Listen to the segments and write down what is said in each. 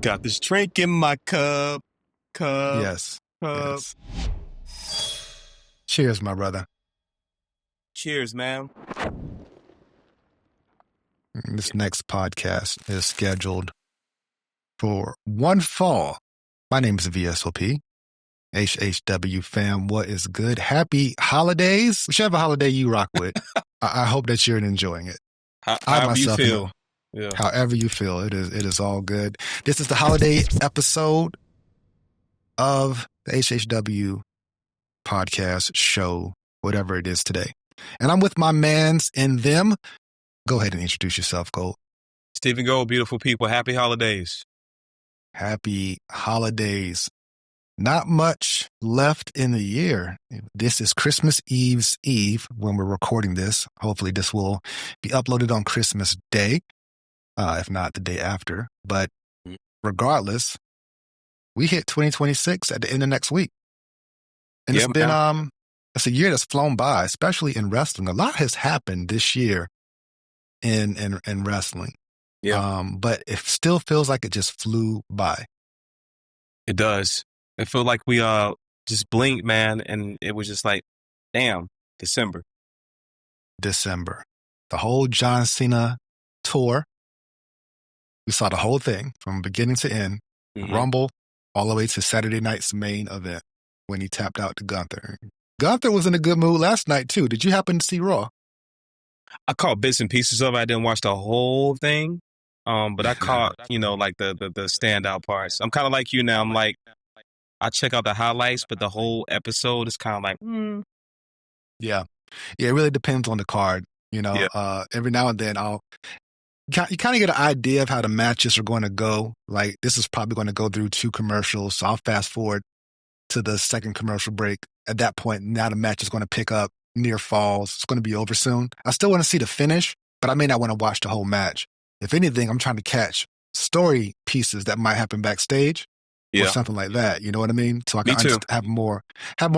Got this drink in my cup. Yes. Cheers, my brother. Cheers, man. This next podcast is scheduled for one fall. My name is VSOP. HHW fam, what is good? Happy holidays. Whichever holiday you rock with. I hope that you're enjoying it. However you feel. Yeah. However you feel, it is all good. This is the holiday episode of the HHW podcast show, whatever it is today. And I'm with my mans and them. Go ahead and introduce yourself, Gold. Steven Gold, beautiful people. Happy holidays. Happy holidays. Not much left in the year. This is Christmas Eve's Eve when we're recording this. Hopefully this will be uploaded on Christmas Day, if not the day after. But regardless, we hit 2026 at the end of next week. And it's been it's a year that's flown by, especially in wrestling. A lot has happened this year in wrestling. Yeah. But it still feels like it just flew by. It does. It felt like we just blinked, man, and it was just like, damn, December. The whole John Cena tour. We saw the whole thing from beginning to end. Mm-hmm. Rumble all the way to Saturday night's main event when he tapped out to Gunther. Gunther was in a good mood last night, too. Did you happen to see Raw? I caught bits and pieces of it. I didn't watch the whole thing, but I caught, like the standout parts. I'm kind of like you now. I'm like, I check out the highlights, but the whole episode is kind of like, Yeah, it really depends on the card. Every now and then you kind of get an idea of how the matches are going to go. Like, this is probably going to go through 2 commercials, so I'll fast forward to the second commercial break. At that point, now the match is going to pick up near falls. It's going to be over soon. I still want to see the finish, but I may not want to watch the whole match. If anything, I'm trying to catch story pieces that might happen backstage. Or something like that, you know what I mean? So I can have more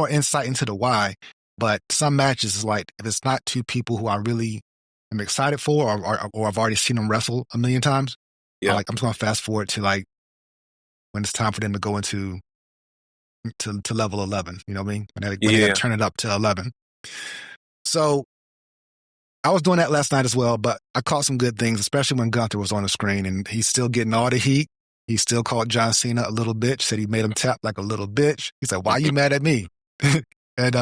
insight into the why. But some matches is like, if it's not 2 people who I really am excited for, or I've already seen them wrestle a million times, I'm just going to fast forward to like when it's time for them to go into to level 11. You know what I mean? When they got to turn it up to 11. So I was doing that last night as well, but I caught some good things, especially when Gunther was on the screen and he's still getting all the heat. He still called John Cena a little bitch, said he made him tap like a little bitch. He said, why are you mad at me? And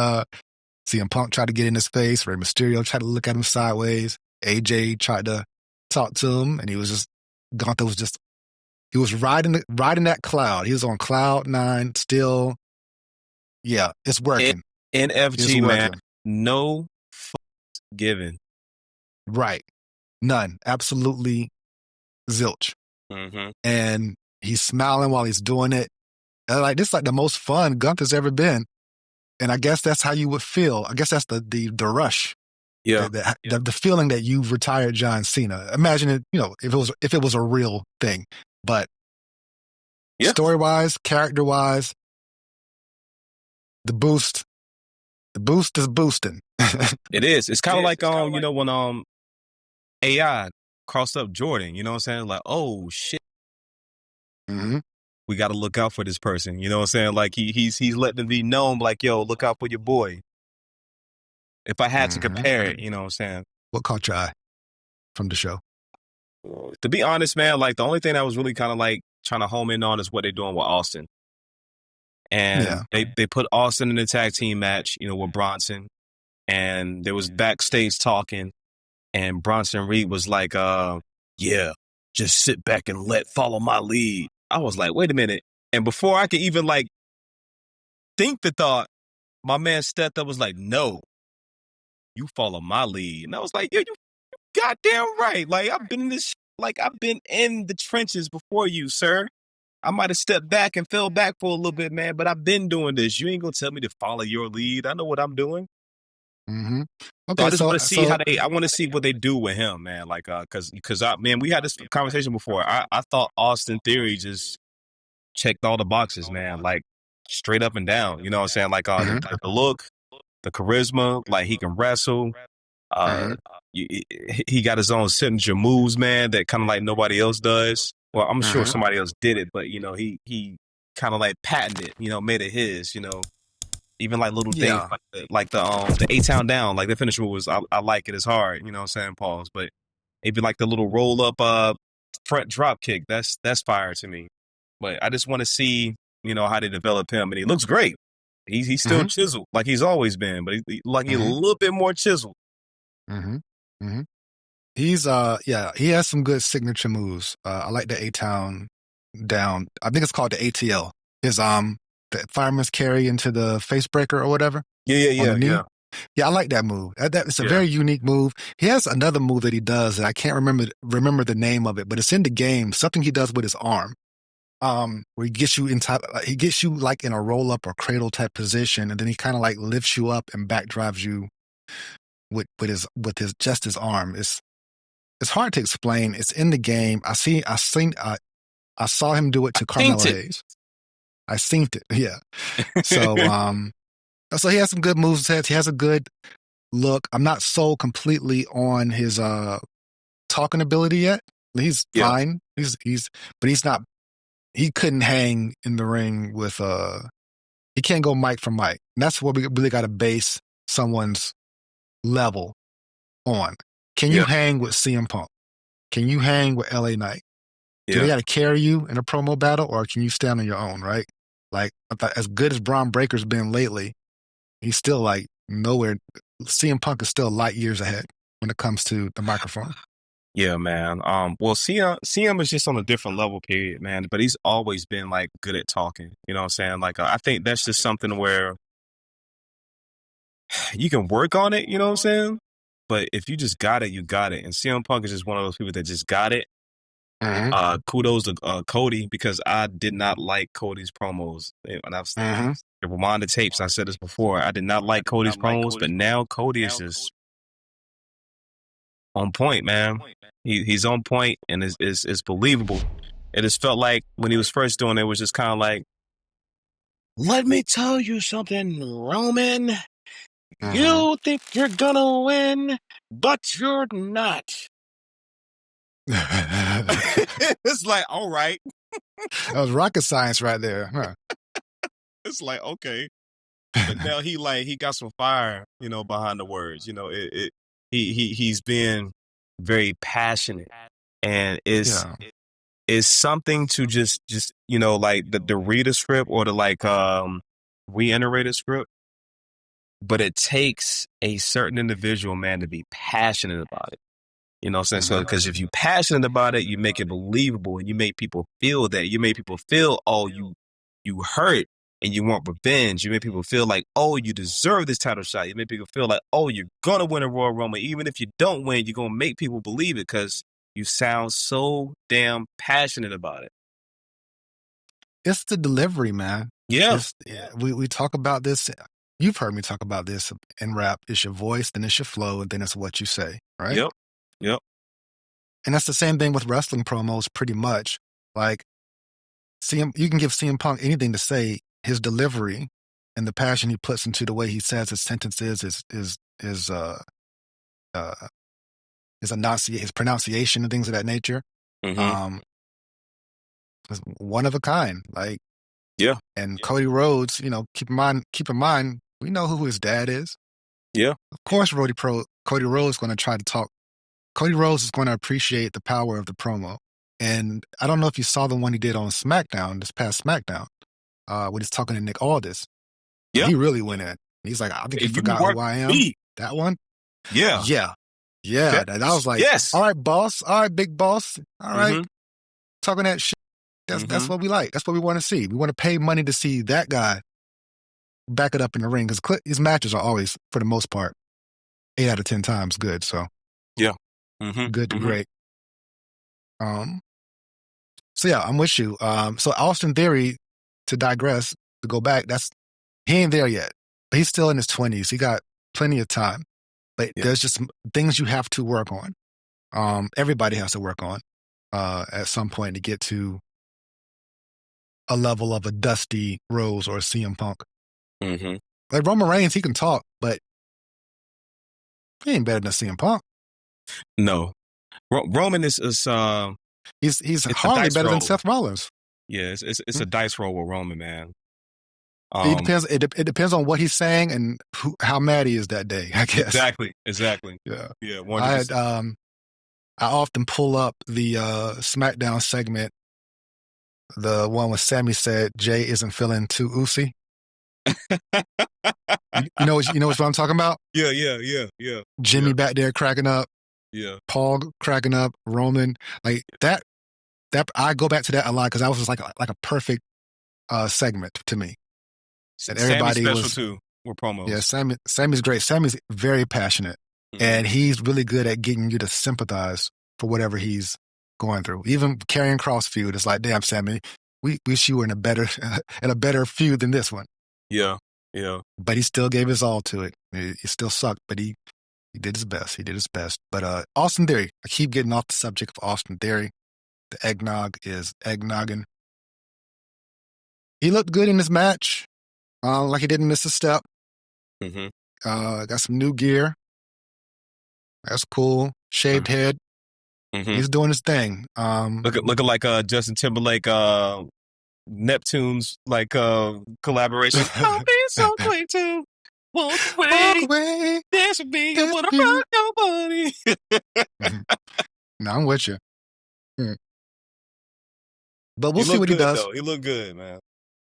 CM Punk tried to get in his face. Rey Mysterio tried to look at him sideways. AJ tried to talk to him, and Gunther was riding that cloud. He was on cloud 9 still. Yeah, it's working. NFG, man. No fucks given. Right. None. Absolutely zilch. Mm-hmm. And he's smiling while he's doing it. And like, this is like the most fun Gunther's ever been. And I guess that's how you would feel. I guess that's the rush. Yeah. The feeling that you've retired John Cena. Imagine it, if it was a real thing. But story-wise, character-wise, the boost is boosting. It is. It's kind of like when AI crossed up Jordan, you know what I'm saying? Like, oh shit. Mm-hmm. We got to look out for this person, you know what I'm saying? Like he's letting it be known, like, yo, look out for your boy. If I had to compare it, you know what I'm saying? What caught your eye from the show? To be honest, man, like the only thing I was really kind of like trying to home in on is what they're doing with Austin. And they put Austin in a tag team match, with Bronson. And there was backstage talking. And Bronson Reed was like, just sit back and follow my lead. I was like, wait a minute. And before I could even like think the thought, my man stepped up was like, no, you follow my lead. And I was like, yo, you goddamn right. Like, I've been in this, I've been in the trenches before you, sir. I might have stepped back and fell back for a little bit, man, but I've been doing this. You ain't going to tell me to follow your lead. I know what I'm doing. Mm-hmm. Okay, so I just want to see I want to see what they do with him, man. Like, cause we had this conversation before. I thought Austin Theory just checked all the boxes, man. Like straight up and down. You know what I'm saying? Like, the look, the charisma, like he can wrestle. He got his own signature moves, man, that kind of like nobody else does. Well, I'm sure somebody else did it, but he kind of like patented, made it his, even like little things like the A-Town down, like the finisher was, I like it. It's hard, you know what I'm saying, pause, but even like the little roll up front drop kick, that's fire to me. But I just want to see, how they develop him, and he looks great. He's still chiseled like he's always been, but he's a little bit more chiseled. He's he has some good signature moves. I like the A-Town down. I think it's called the ATL. His the fireman's carry into the face breaker or whatever. Yeah. Yeah, I like that move. It's a very unique move. He has another move that he does, and I can't remember the name of it, but it's in the game. Something he does with his arm, where he gets you he gets you like in a roll up or cradle type position, and then he kind of like lifts you up and back drives you with his arm. It's hard to explain. It's in the game. I saw him do it to Carmelo Hayes. I synced it. Yeah. So, so he has some good movesets. He has a good look. I'm not sold completely on his talking ability yet. He's fine. But he's not. He couldn't hang in the ring with he can't go mic for mic. And that's what we really got to base someone's level on. Can you hang with CM Punk? Can you hang with LA Knight? Do they got to carry you in a promo battle, or can you stand on your own, right? Like, as good as Braun Breaker's been lately, he's still like nowhere. CM Punk is still light years ahead when it comes to the microphone. Yeah, man. Well, CM is just on a different level, period, man. But he's always been like good at talking. You know what I'm saying? Like, I think that's just something where you can work on it. You know what I'm saying? But if you just got it, you got it. And CM Punk is just one of those people that just got it. Kudos to Cody, because I did not like Cody's promos. And I've rewind the tapes. I said this before. I did not like Cody's promos, but now Cody is just on point, man. He's on point, and it's believable. It just felt like when he was first doing it, was just kind of like, let me tell you something, Roman. You think you're gonna win, but you're not. It's like, all right. That was rocket science right there. Huh? It's like, okay. But now he got some fire, behind the words. He's been very passionate, and it's something to just like the read a script or to like reiterate a script. But it takes a certain individual, man, to be passionate about it. You know what I'm saying? So, because if you're passionate about it, you make it believable, and you make people feel that. You make people feel, oh, you hurt and you want revenge. You make people feel like, oh, you deserve this title shot. You make people feel like, oh, you're going to win a Royal Rumble. Even if you don't win, you're going to make people believe it because you sound so damn passionate about it. It's the delivery, man. Yeah. We talk about this. You've heard me talk about this in rap. It's your voice, then it's your flow, and then it's what you say, right? Yep. And that's the same thing with wrestling promos, pretty much. Like, you can give CM Punk anything to say. His delivery and the passion he puts into the way he says his sentences, his pronunciation and things of that nature, is one of a kind. Like, and Cody Rhodes, keep in mind, we know who his dad is. Yeah. Of course, Cody Rhodes is going to try to talk. Cody Rhodes is going to appreciate the power of the promo. And I don't know if you saw the one he did on SmackDown, this past SmackDown, when he's talking to Nick Aldis. Yeah. He really went in. He's like, I think you forgot who I am. That one? Yeah. Yeah. And I was like, all right, boss. All right, big boss. All right. Talking that shit. That's what we like. That's what we want to see. We want to pay money to see that guy back it up in the ring, because his matches are always, for the most part, 8 out of 10 times good. So yeah, good to great. So yeah, I'm with you. So Austin Theory, to digress, to go back, he ain't there yet. But he's still in his 20s. He got plenty of time. But there's just things you have to work on. Everybody has to work on at some point to get to a level of a Dusty Rhodes or a CM Punk. Like Roman Reigns, he can talk, but he ain't better than CM Punk. No. Roman is He's hardly better than Seth Rollins. Yeah, it's a dice roll with Roman, man. It depends. It depends on what he's saying and how mad he is that day, I guess. Exactly. Yeah. 100%. I often pull up the SmackDown segment, the one where Sammy said Jay isn't feeling too oozy. you know what I'm talking about? Yeah. Jimmy back there cracking up. Yeah. Paul cracking up. Roman, like that. I go back to that a lot because that was just like a perfect segment to me. And everybody Sammy's special too with promos. Yeah, Sammy's great. Sammy's very passionate, and he's really good at getting you to sympathize for whatever he's going through. Even Karrion Kross feud, it's like, damn, Sammy, we wish you were in a better feud than this one. Yeah. But he still gave his all to it. It still sucked, but he did his best. But Austin Theory, I keep getting off the subject of Austin Theory. The eggnog is eggnogging. He looked good in this match. Like he didn't miss a step. Got some new gear. That's cool. Shaved head. He's doing his thing. Looking like Justin Timberlake, Neptune's like collaboration. I'll be so quick to walk away. Dance with me. I wanna rock your body. No, I'm with you. But we'll see what he does. Though. He looked good, man.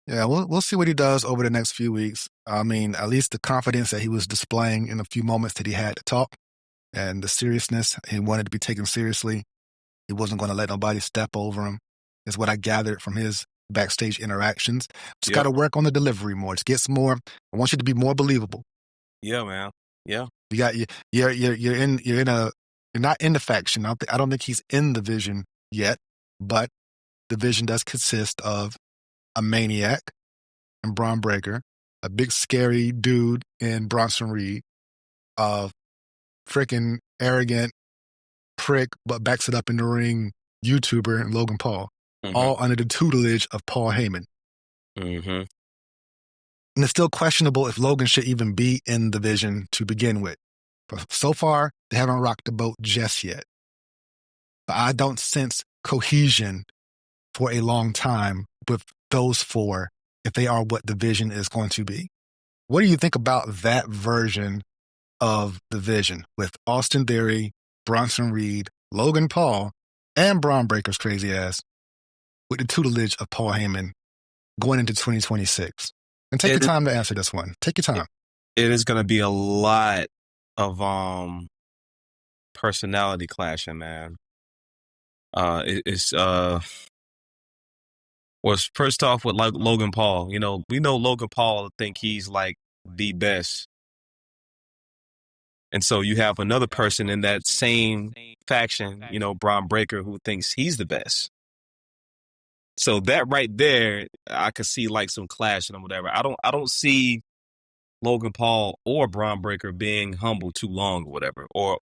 Yeah, we'll see what he does over the next few weeks. I mean, at least the confidence that he was displaying in a few moments that he had to talk and the seriousness, he wanted to be taken seriously. He wasn't going to let nobody step over him, is what I gathered from his backstage interactions. Just got to work on the delivery more. Just get some more. I want you to be more believable. Yeah, man. Yeah. You're not in the faction. I don't think he's in the Vision yet, but the Vision does consist of a maniac and Braun Breaker, a big scary dude in Bronson Reed, a freaking arrogant prick but backs it up in the ring YouTuber and Logan Paul, all under the tutelage of Paul Heyman. And it's still questionable if Logan should even be in the Vision to begin with. But so far, they haven't rocked the boat just yet. But I don't sense cohesion for a long time with those four, if they are what the Vision is going to be. What do you think about that version of the Vision with Austin Theory, Bronson Reed, Logan Paul, and Braun Breaker's crazy ass with the tutelage of Paul Heyman going into 2026? And take your time to answer this one. Take your time. It is going to be a lot of personality clashing, man. Was first off with like Logan Paul. You know, we know Logan Paul think he's like the best. And so you have another person in that same faction, you know, Braun Breaker, who thinks he's the best. So that right there, I could see like some clashing or whatever. I don't see Logan Paul or Braun Breaker being humble too long or whatever, or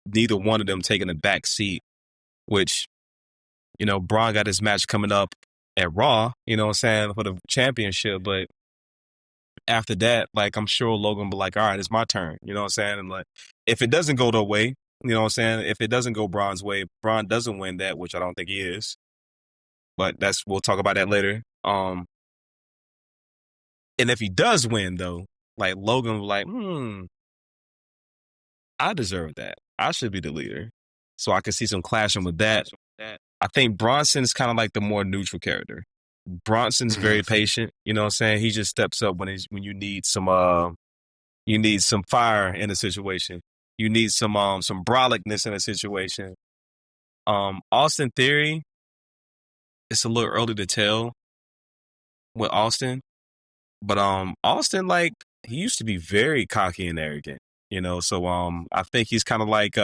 neither one of them taking a back seat, which, you know, Braun got his match coming up at Raw, you know what I'm saying, for the championship. But after that, like, I'm sure Logan will be like, all right, it's my turn. You know what I'm saying? And like, if it doesn't go their way, you know what I'm saying? If it doesn't go Braun's way, Braun doesn't win that, which I don't think he is. But we'll talk about that later. And if he does win though, like Logan will like, I deserve that. I should be the leader. So I can see some clashing with that. I think Bronson's kind of like the more neutral character. Bronson's very patient. You know what I'm saying? He just steps up when you need some fire in a situation. You need some brolickness in a situation. Austin Theory, it's a little early to tell with Austin. But Austin, like, he used to be very cocky and arrogant, you know. So I think he's kind of like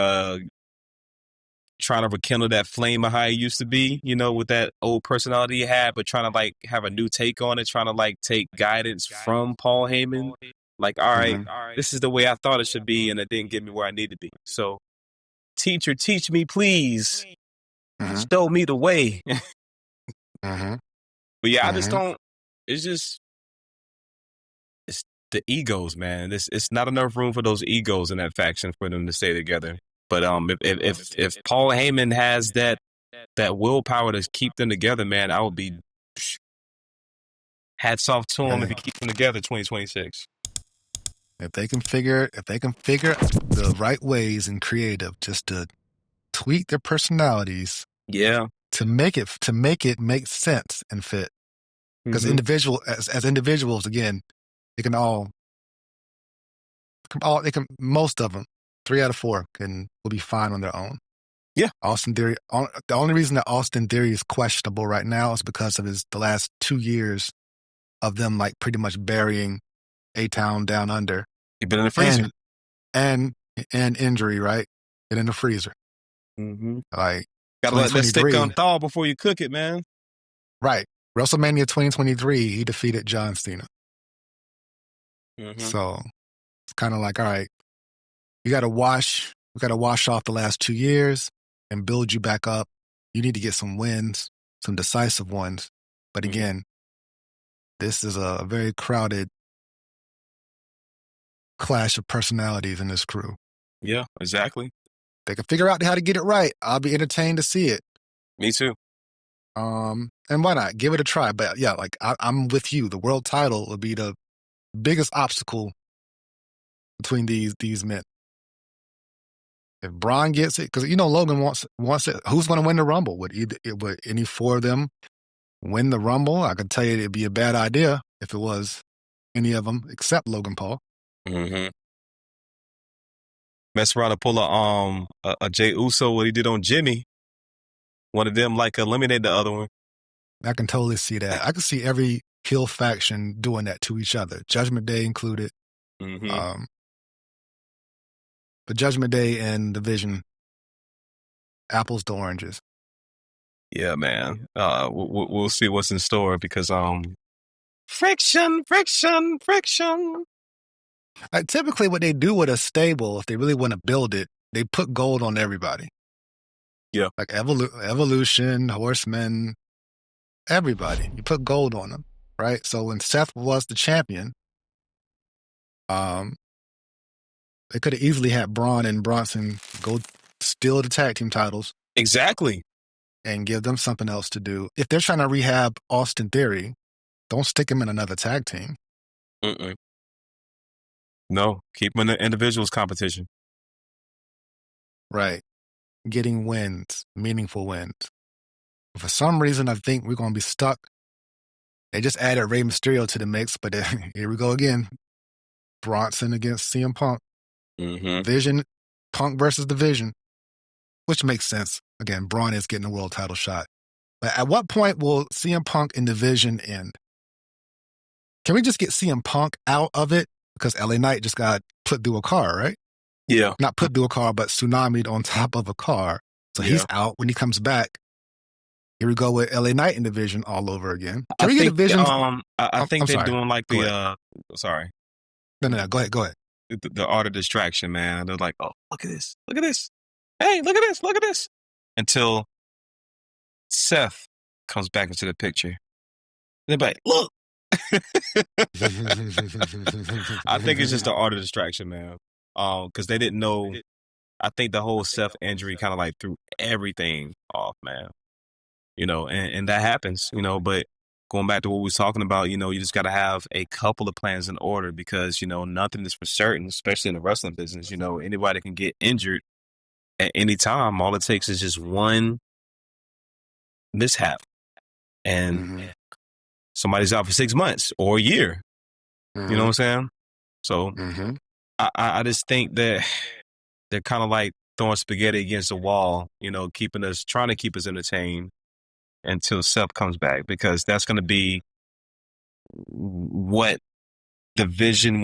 trying to rekindle that flame of how he used to be, you know, with that old personality he had, but trying to like have a new take on it, trying to like take guidance from Paul Heyman. Like, all right, this is the way I thought it should be, and it didn't get me where I need to be. So, teacher, teach me, please. Show me the way. But yeah, I just don't. It's the egos, man. It's not enough room for those egos in that faction for them to stay together. But if Paul Heyman has that that willpower to keep them together, man, I would be hats off to them if he keeps them together 2026. If they can figure the right ways and creative just to tweak their personalities, to make it make sense and fit. Because as individuals, again, most of them, 3 out of 4 will be fine on their own. Yeah. Austin Theory. The only reason that Austin Theory is questionable right now is because of the last 2 years of them like pretty much burying A-Town down under. You've been in the freezer. And injury, right? And in the freezer. Like, gotta let that stick unthaw before you cook it, man. Right. WrestleMania 2023, he defeated John Cena. So it's kind of like, all right, we gotta wash off the last 2 years and build you back up. You need to get some wins, some decisive ones. But again, this is a very crowded clash of personalities in this crew. Yeah, exactly. They can figure out how to get it right. I'll be entertained to see it. Me too. And why not? Give it a try. But yeah, like I'm with you. The world title would be the biggest obstacle between these men. If Braun gets it, because Logan wants it. Who's going to win the Rumble? Would any 4 of them win the Rumble? I could tell you it'd be a bad idea if it was any of them except Logan Paul. Mess around and pull a Jey Uso, what he did on Jimmy. One of them like eliminate the other one. I can totally see that. I can see every heel faction doing that to each other, Judgment Day included. But Judgment Day and Division, apples to oranges. Yeah, man. We'll see what's in store because friction. Like, typically, what they do with a stable, if they really want to build it, they put gold on everybody. Yeah, like Evolution, Horsemen, everybody. You put gold on them, right? So when Seth was the champion, they could have easily had Braun and Bronson go steal the tag team titles. Exactly. And give them something else to do. If they're trying to rehab Austin Theory, don't stick him in another tag team. No, keep him in the individuals competition. Right. Getting wins, meaningful wins. For some reason, I think we're going to be stuck. They just added Rey Mysterio to the mix, but here we go again. Bronson against CM Punk. Vision, Punk versus the Vision, which makes sense. Again, Braun is getting a world title shot. But at what point will CM Punk and the Vision end? Can we just get CM Punk out of it? Because LA Knight just got put through a car, right? Yeah. Not put through a car, but tsunamied on top of a car. So he's out. When he comes back, here we go with LA Knight and Division all over again. Can we get Division? I think they're doing like the sorry. No, go ahead. The art of distraction, man. They're like, oh, look at this. Hey, look at this. Until Seth comes back into the picture. They're like, look. I think it's just the art of distraction, man. Because they didn't know. I think the whole Seth injury kind of like threw everything off, man. And that happens, but going back to what we was talking about, you just got to have a couple of plans in order because, nothing is for certain, especially in the wrestling business. Anybody can get injured at any time. All it takes is just one mishap and somebody's out for 6 months or a year. You know what I'm saying? So I just think that they're kind of like throwing spaghetti against the wall, trying to keep us entertained until Seth comes back, because that's going to be what when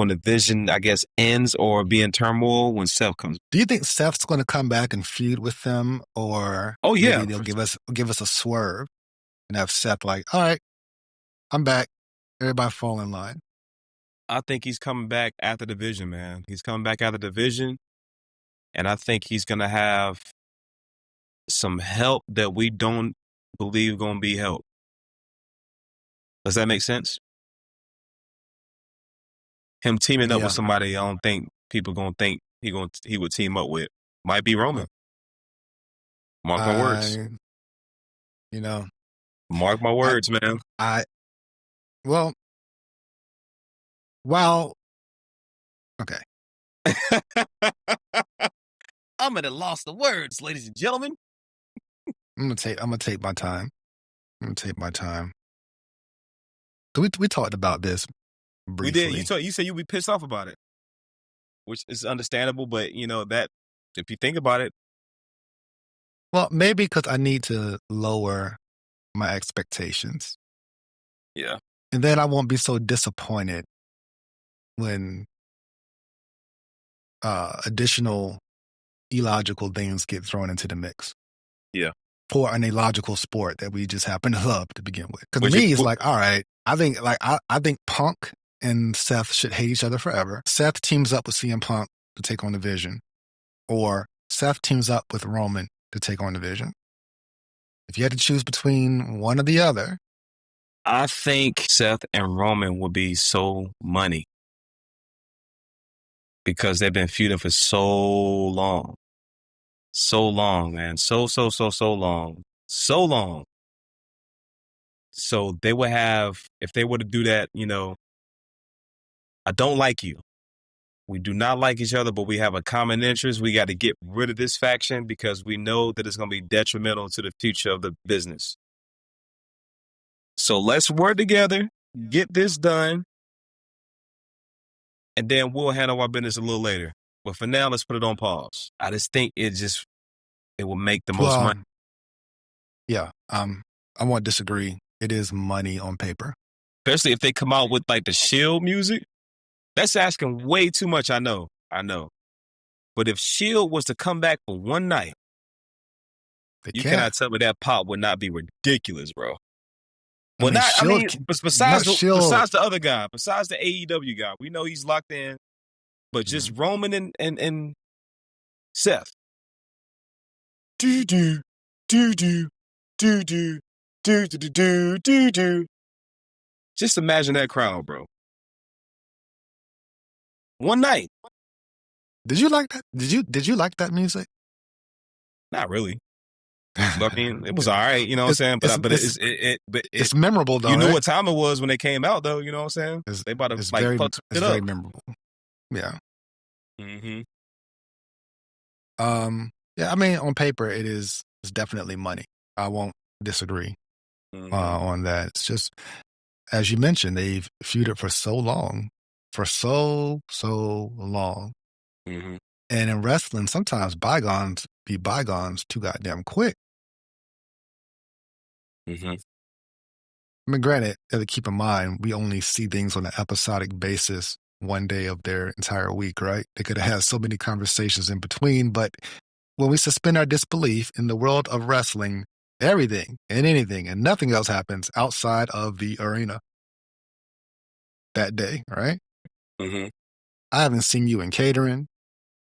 the vision, I guess, ends or be in turmoil when Seth comes. Do you think Seth's going to come back and feud with them, or maybe they'll give us a swerve and have Seth like, all right, I'm back. Everybody fall in line. I think he's coming back after the Division, man. He's coming back after the Division, and I think he's going to have some help that we don't believe going to be help. Does that make sense? Him teaming up with somebody I don't think people going to think he would team up with. Might be Roman. Mark my words. You know, mark my words, man. Well, okay. I'm at a loss of words, ladies and gentlemen. I'm gonna take my time. We talked about this briefly. We did. You said you'd be pissed off about it, which is understandable. But that if you think about it, well, maybe because I need to lower my expectations. Yeah, and then I won't be so disappointed when additional illogical things get thrown into the mix. Yeah. For an illogical sport that we just happen to love to begin with. Because to me, it's like, all right, I think Punk and Seth should hate each other forever. Seth teams up with CM Punk to take on the Vision, or Seth teams up with Roman to take on the Vision. If you had to choose between one or the other, I think Seth and Roman would be so money because they've been feuding for so long. So long, man. So long. So long. So they would have, if they were to do that, I don't like you. We do not like each other, but we have a common interest. We got to get rid of this faction because we know that it's going to be detrimental to the future of the business. So let's work together, get this done, and then we'll handle our business a little later. But for now, let's put it on pause. I just think it will make the most money. Yeah, I won't disagree. It is money on paper. Especially if they come out with like the Shield music. That's asking way too much, I know. But if Shield was to come back for one night, you cannot tell me that pop would not be ridiculous, bro. Well, besides the other guy, besides the AEW guy, we know he's locked in. But just Roman and Seth. Do. Just imagine that crowd, bro. One night. Did you like that? Did you like that music? Not really. I mean, it was all right, you know what I'm saying? But it's memorable though. You knew what time it was when they came out, though. You know what I'm saying? They about to it's like very, fuck it up. very memorable. Yeah. Mm-hmm. Yeah. I mean, on paper, it's definitely money. I won't disagree on that. It's just, as you mentioned, they've feuded for so long, so long. Mm-hmm. And in wrestling, sometimes bygones be bygones too goddamn quick. Mm-hmm. I mean, granted, you have to keep in mind, we only see things on an episodic basis one day of their entire week, right? They could have had so many conversations in between, but when we suspend our disbelief in the world of wrestling, everything and anything and nothing else happens outside of the arena that day, right? Mm-hmm. I haven't seen you in catering.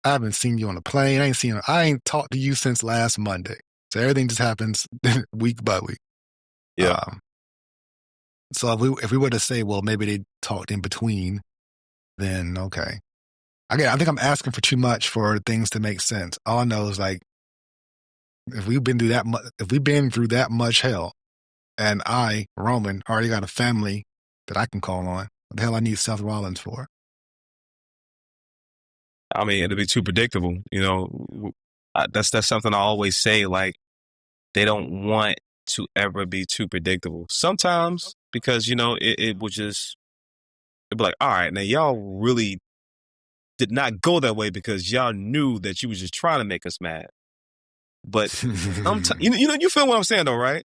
I haven't seen you on a plane. I ain't talked to you since last Monday. So everything just happens week by week. Yeah. So if we were to say, well, maybe they talked in between, then okay. Again, I think I'm asking for too much for things to make sense. All I know is like, if we've been through that much hell, and I, Roman, already got a family that I can call on, what the hell I need Seth Rollins for? I mean, it'll be too predictable. That's something I always say. Like, they don't want to ever be too predictable. Sometimes because it will just it'd be like, all right, now y'all really did not go that way because y'all knew that you was just trying to make us mad. But sometimes, you feel what I'm saying though, right?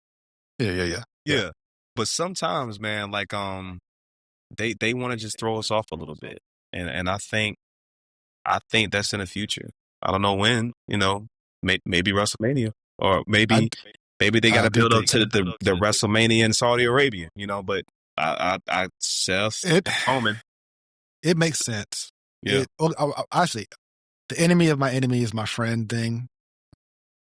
Yeah. But sometimes, man, like they want to just throw us off a little bit, and I think that's in the future. I don't know when. Maybe WrestleMania, or maybe they got to build up to the WrestleMania in Saudi Arabia. But I Seth Roman. It makes sense. Yeah. Actually, the enemy of my enemy is my friend thing.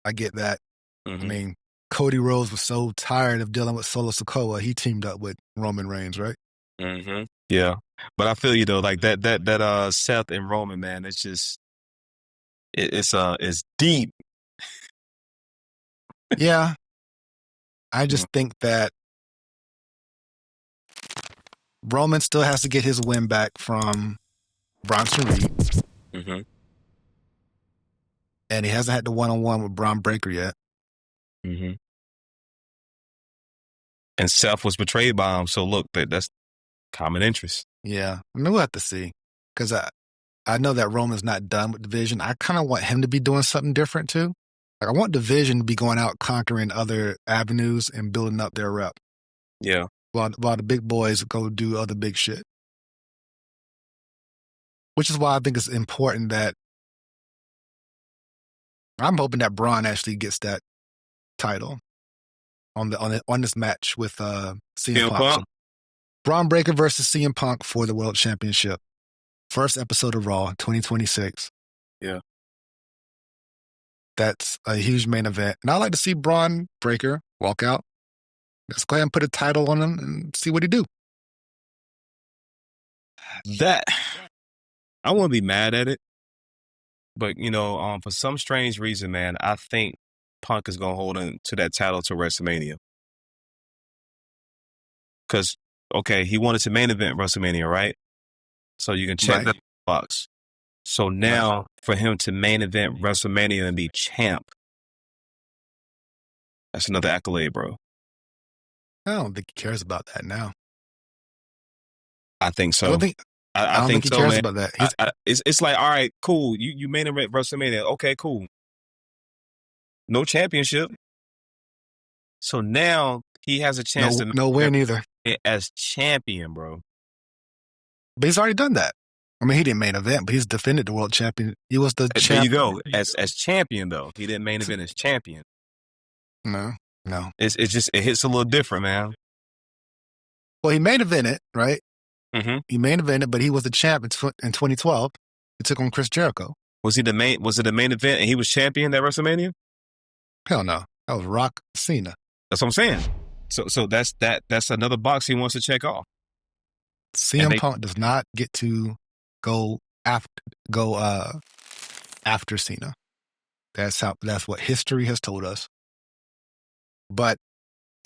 I get that. Mm-hmm. I mean, Cody Rhodes was so tired of dealing with Solo Sikoa, he teamed up with Roman Reigns, right? Mm-hmm. Yeah, but I feel you though, like that Seth and Roman, man, it's just it's deep. Yeah, I just think that Roman still has to get his win back from Bronson Reed. Mm-hmm. And he hasn't had the one-on-one with Braun Breaker yet. Mm-hmm. And Seth was betrayed by him. So look, that's common interest. Yeah. I mean, we'll have to see. Because I know that Roman's not done with Division. I kind of want him to be doing something different too. Like, I want Division to be going out conquering other avenues and building up their rep. Yeah. While the big boys go do other big shit. Which is why I think it's important that I'm hoping that Braun actually gets that title on this match with CM Punk. So, Braun Breaker versus CM Punk for the World Championship. First episode of Raw, 2026. Yeah. That's a huge main event. And I like to see Braun Breaker walk out. Let's go ahead and put a title on him and see what he do. That, I wouldn't be mad at it. But, for some strange reason, man, I think Punk is going to hold on to that title to WrestleMania. Because, okay, he wanted to main event WrestleMania, right? So you can check that box. So now, for him to main event WrestleMania and be champ, that's another accolade, bro. I don't think he cares about that now. I think so. I don't think he cares about that. It's like, all right, cool. You main event WrestleMania. Okay, cool. No championship. So now he has a chance to nowhere neither as champion, bro. But he's already done that. I mean, he didn't main event, but he's defended the world champion. He was the champion. There you go. As champion, though. He didn't main event as champion. No. It hits a little different, man. Well, he main evented, right? Mm-hmm. He main evented, but he was the champ in 2012. He took on Chris Jericho. Was it the main event and he was champion at WrestleMania? Hell no. That was Rock Cena. That's what I'm saying. So that's another box he wants to check off. CM Punk does not get to go after Cena. That's what history has told us. But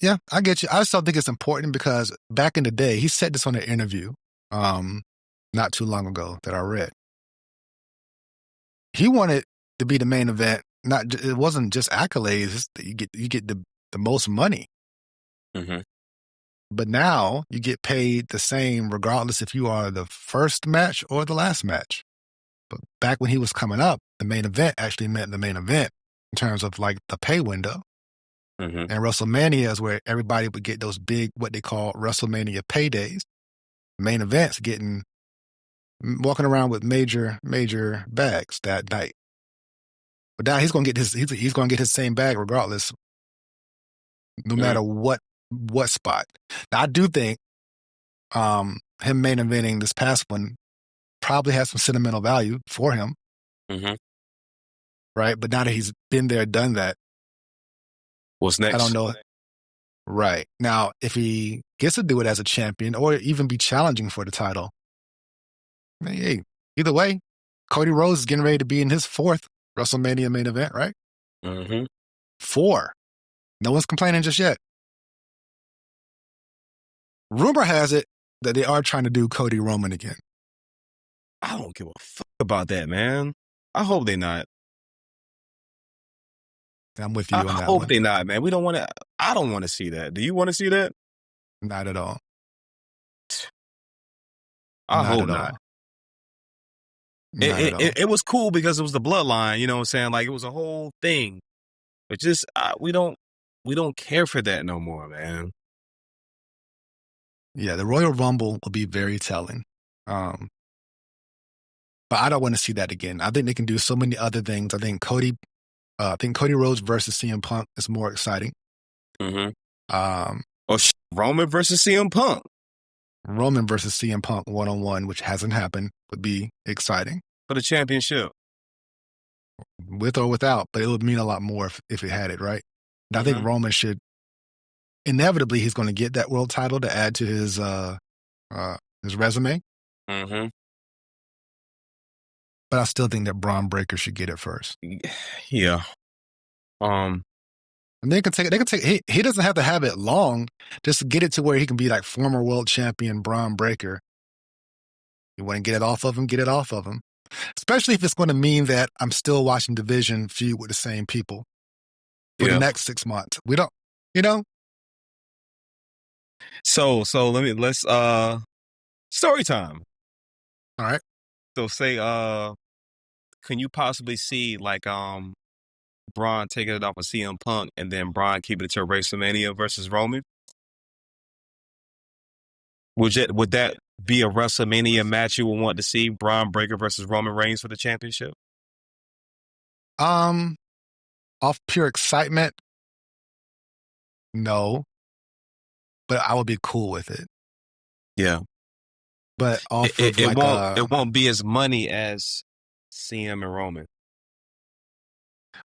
yeah, I get you. I still think it's important because back in the day, he said this on an interview not too long ago that I read. He wanted to be the main event. It wasn't just accolades. You get the most money. Mm-hmm. But now you get paid the same regardless if you are the first match or the last match. But back when he was coming up, the main event actually meant the main event in terms of like the pay window. Mm-hmm. And WrestleMania is where everybody would get those big, what they call WrestleMania paydays. Main events walking around with major bags that night. But now he's gonna get his same bag regardless, no matter what spot. Now I do think him main eventing this past one probably has some sentimental value for him. Mm-hmm. Right? But now that he's been there, done that. What's next? I don't know. Right. Now, if he gets to do it as a champion or even be challenging for the title, hey, either way, Cody Rhodes is getting ready to be in his 4th WrestleMania main event, right? Mm-hmm. 4. No one's complaining just yet. Rumor has it that they are trying to do Cody Roman again. I don't give a fuck about that, man. I hope they're not. I'm with you on that one. I hope they're not, man. I don't want to see that. Do you want to see that? Not at all. I hope not. It was cool because it was the bloodline, you know what I'm saying? Like, it was a whole thing. But just, we don't care for that no more, man. Yeah, the Royal Rumble will be very telling. But I don't want to see that again. I think they can do so many other things. I think Cody Rhodes versus CM Punk is more exciting. Mm-hmm. Roman versus CM Punk. Roman versus CM Punk 1-on-1, which hasn't happened, would be exciting. For the championship. With or without, but it would mean a lot more if it had it, right? And I think Roman should, inevitably, he's going to get that world title to add to his resume. Mm-hmm. But I still think that Braun Breaker should get it first. Yeah. And they can take. He doesn't have to have it long. Just to get it to where he can be like former world champion Braun Breaker. You want to get it off of him, get it off of him. Especially if it's going to mean that I'm still watching Division feud with the same people for the next 6 months. We don't, So let's story time. All right. So say can you possibly see like Braun taking it off of CM Punk and then Braun keeping it to WrestleMania versus Roman? Would that be a WrestleMania match you would want to see? Braun Breaker versus Roman Reigns for the championship? Off pure excitement, no. But I would be cool with it. Yeah. But off it won't be as money as CM and Roman.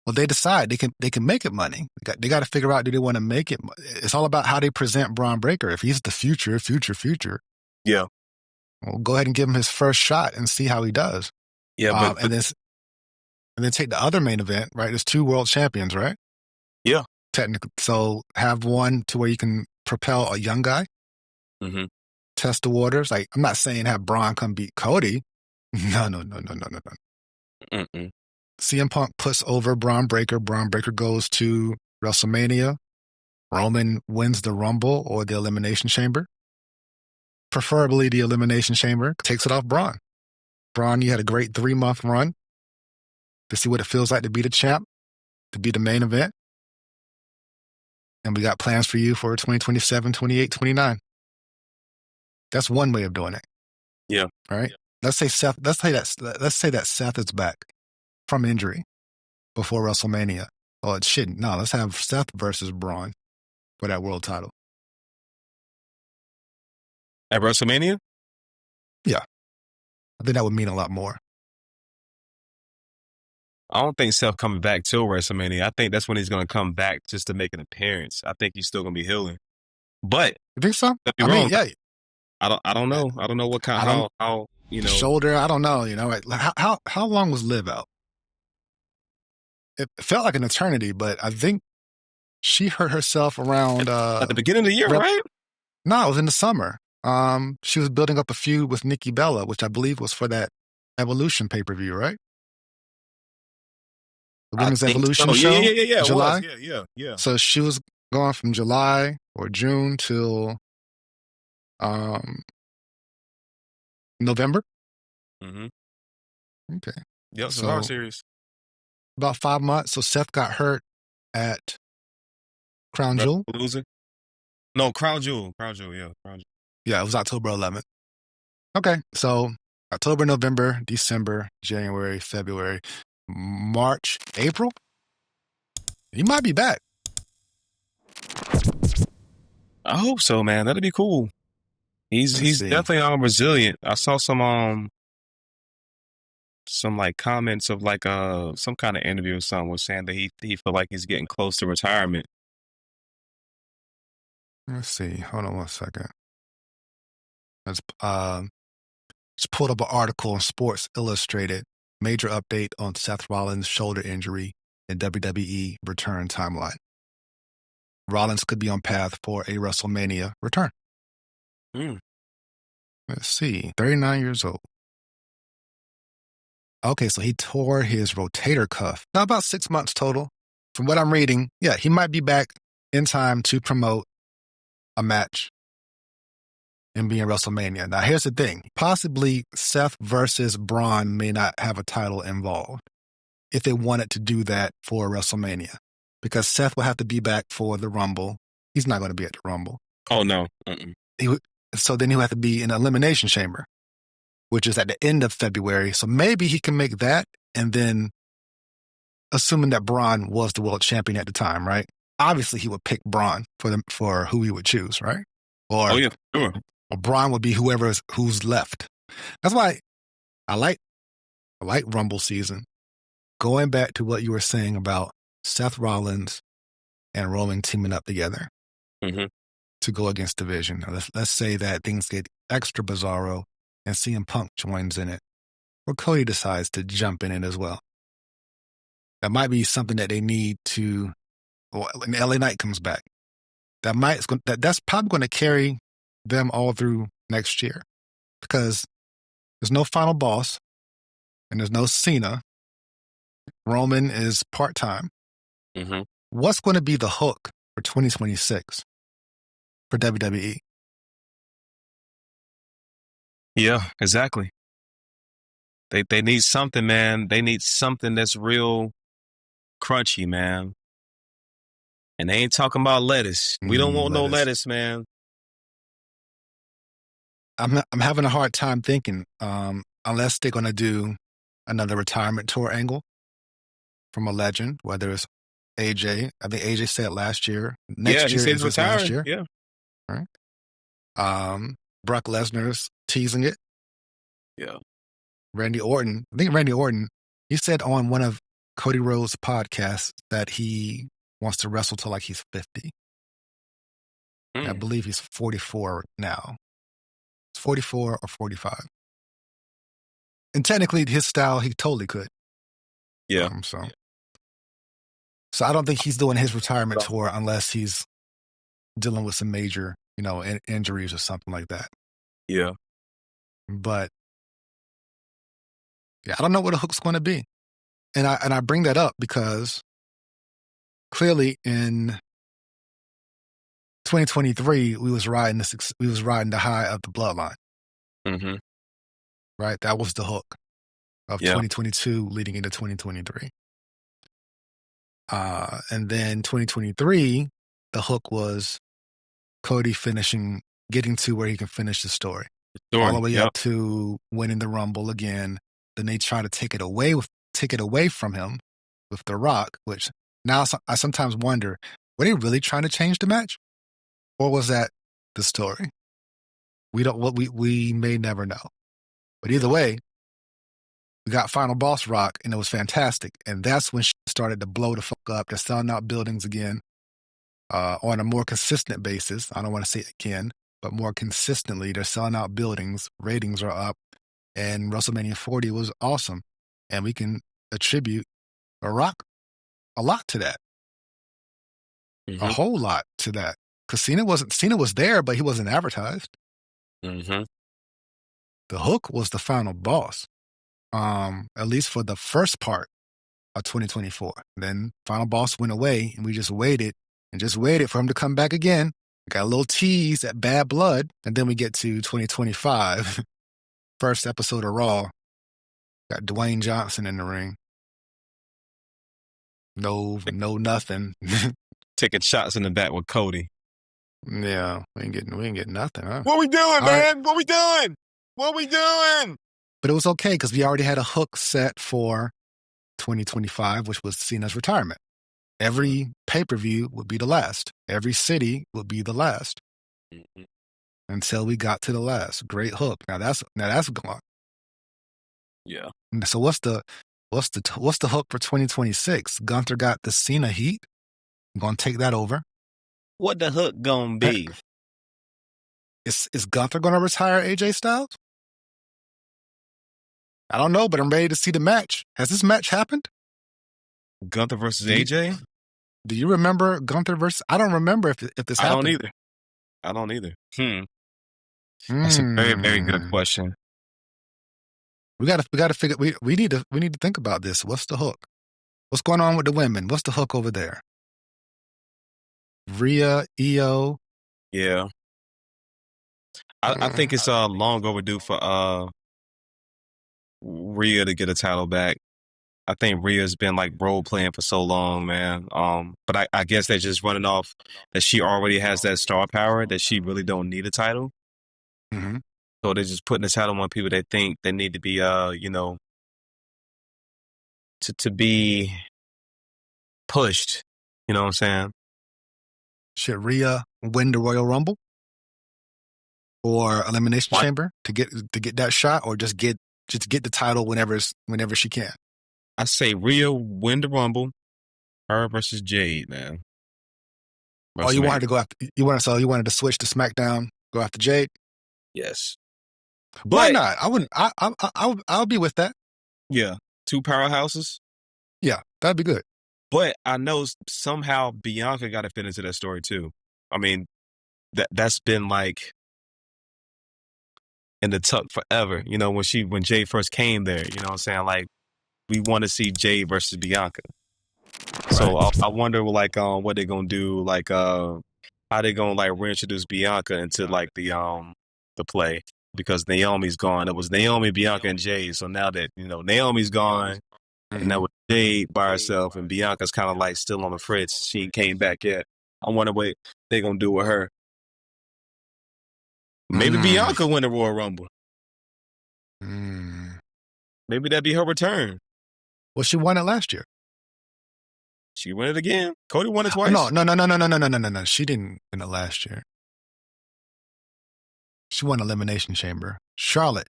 Well, they decide they can make it money. They got to figure out, do they want to make it? It's all about how they present Braun Breaker. If he's the future. Yeah. Well, go ahead and give him his first shot and see how he does. Yeah, and then take the other main event, right? There's 2 world champions, right? Yeah. Technically. So have one to where you can propel a young guy. Mm-hmm. Test the waters. Like, I'm not saying have Braun come beat Cody. No. Mm-mm. CM Punk puts over Braun Breaker. Braun Breaker goes to WrestleMania. Roman wins the Rumble or the Elimination Chamber. Preferably the Elimination Chamber. Takes it off Braun. Braun, you had a great 3-month run to see what it feels like to be the champ, to be the main event. And we got plans for you for 2027, 28, 29. That's one way of doing it. Yeah. All right. Yeah. Let's say that Seth is back from injury before WrestleMania. Oh, it shouldn't. No, let's have Seth versus Braun for that world title. At WrestleMania? Yeah. I think that would mean a lot more. I don't think Seth coming back till WrestleMania. I think that's when he's going to come back just to make an appearance. I think he's still going to be healing. But you think so? I mean, yeah. I don't know. I don't know what kind how shoulder. I don't know. How long was Liv out? It felt like an eternity, but I think she hurt herself around at the beginning of the year, right? No, it was in the summer. She was building up a feud with Nikki Bella, which I believe was for that Evolution pay-per-view, right? The Women's Evolution show? Yeah. July? Yeah. So she was going from July or June till November? Mm-hmm. Okay. Yep, so series. About 5 months. So Seth got hurt at Crown Jewel? No, Crown Jewel, yeah. Crown Jewel. Yeah, it was October 11th. Okay, so October, November, December, January, February, March, April? He might be back. I hope so, man. That'd be cool. He's definitely resilient. I saw some like comments of like some kind of interview or something was saying that he feel like he's getting close to retirement. Let's see. Hold on one second. Let's just pulled up an article on Sports Illustrated. Major update on Seth Rollins' shoulder injury and WWE return timeline. Rollins could be on path for a WrestleMania return. Let's see. 39 years old. Okay, so he tore his rotator cuff. Now about 6 months total. From what I'm reading, yeah, he might be back in time to promote a match and be in WrestleMania. Now, here's the thing. Possibly Seth versus Braun may not have a title involved if they wanted to do that for WrestleMania. Because Seth will have to be back for the Rumble. He's not going to be at the Rumble. Oh, no. So then he'll have to be in the Elimination Chamber, which is at the end of February. So maybe he can make that, and then, assuming that Braun was the world champion at the time, right? Obviously, he would pick Braun for who he would choose, right? Or, oh, yeah, sure. Or Braun would be who's left. That's why I like Rumble season. Going back to what you were saying about Seth Rollins and Roman teaming up together to go against Division. Now, let's say that things get extra bizarro and CM Punk joins in it, or Cody decides to jump in it as well. That might be something that they need to when LA Knight comes back. That's probably going to carry them all through next year because there's no final boss and there's no Cena. Roman is part-time. Mm-hmm. What's going to be the hook for 2026 for WWE? Yeah, exactly. They need something, man. They need something that's real crunchy, man. And they ain't talking about lettuce. We don't want no lettuce, man. I'm having a hard time thinking, unless they're going to do another retirement tour angle from a legend, whether it's AJ. I think AJ said last year. Next year is his last year. Yeah. Right. Brock Lesnar's teasing it. Yeah. Randy Orton. I think Randy Orton, he said on one of Cody Rhodes' podcasts that he wants to wrestle till like he's 50. I believe he's 44 now. It's 44 or 45. And technically, his style, he totally could. Yeah. So I don't think he's doing his retirement tour unless he's dealing with some major, injuries or something like that. Yeah. But yeah, I don't know what the hook's going to be. And I bring that up because clearly in 2023 we was riding the high of the bloodline. Mm-hmm. Right? That was the hook of 2022 leading into 2023. And then 2023, the hook was Cody getting to where he can finish the story. All the way up to winning the Rumble again. Then they try to take it away from him with The Rock, which now I sometimes wonder, were they really trying to change the match? Or was that the story? We may never know. But either way, we got Final Boss Rock, and it was fantastic. And that's when she started to blow the fuck up. They're selling out buildings again on a more consistent basis. I don't want to say it again, but more consistently, they're selling out buildings. Ratings are up. And WrestleMania 40 was awesome. And we can attribute The Rock a lot to that. Mm-hmm. A whole lot to that. Because Cena was there, but he wasn't advertised. Mm-hmm. The hook was the final boss. At least for the first part of 2024. Then Final Boss went away, and we just waited for him to come back again. We got a little tease at Bad Blood, and then we get to 2025. First episode of Raw. Got Dwayne Johnson in the ring. No, nothing. Taking shots in the back with Cody. Yeah, we ain't getting nothing, huh? What we doing, man? What we doing? What we doing? But it was okay because we already had a hook set for 2025, which was Cena's retirement. Every pay-per-view would be the last. Every city would be the last. Mm-hmm. Until we got to the last. Great hook. Now that's gone. Yeah. So what's the hook for 2026? Gunther got the Cena heat. I'm gonna take that over. What the hook gonna be? Is Gunther gonna retire AJ Styles? I don't know, but I'm ready to see the match. Has this match happened? Gunther versus AJ? Do you remember Gunther versus? I don't remember if this happened. I don't either. That's a very, very good question. We gotta figure. We need to think about this. What's the hook? What's going on with the women? What's the hook over there? Rhea, Io. Yeah. I think it's long overdue for Rhea to get a title back. I think Rhea's been like role playing for so long, man. But I guess they're just running off that she already has that star power that she really don't need a title. Mm-hmm. So they're just putting the title on people they think they need to be, to be pushed. You know what I'm saying? Should Rhea win the Royal Rumble or Elimination Chamber to get that shot, or just get the title whenever she can? I say Rhea win the Rumble, her versus Jade, man. Oh, you want her to go after? You wanted to switch to SmackDown, go after Jade? Yes. Why not? I wouldn't. I'll be with that. Yeah, two powerhouses. Yeah, that'd be good. But I know somehow Bianca got to fit into that story too. I mean, that's been like in the tuck forever. You know, when Jay first came there, you know what I'm saying? Like, we want to see Jay versus Bianca. So Right. I wonder like what they're gonna do, like how they gonna like reintroduce Bianca into like the play, because Naomi's gone. It was Naomi, Bianca, and Jay. So now that, you know, Naomi's gone, and now with Jay by herself and Bianca's kind of like still on the fritz. She ain't came back yet. I wonder what they gonna do with her. Maybe Bianca win the Royal Rumble. Maybe that'd be her return. Well, she won it last year. She won it again. Cody won it twice. No. She didn't win it last year. She won Elimination Chamber. Charlotte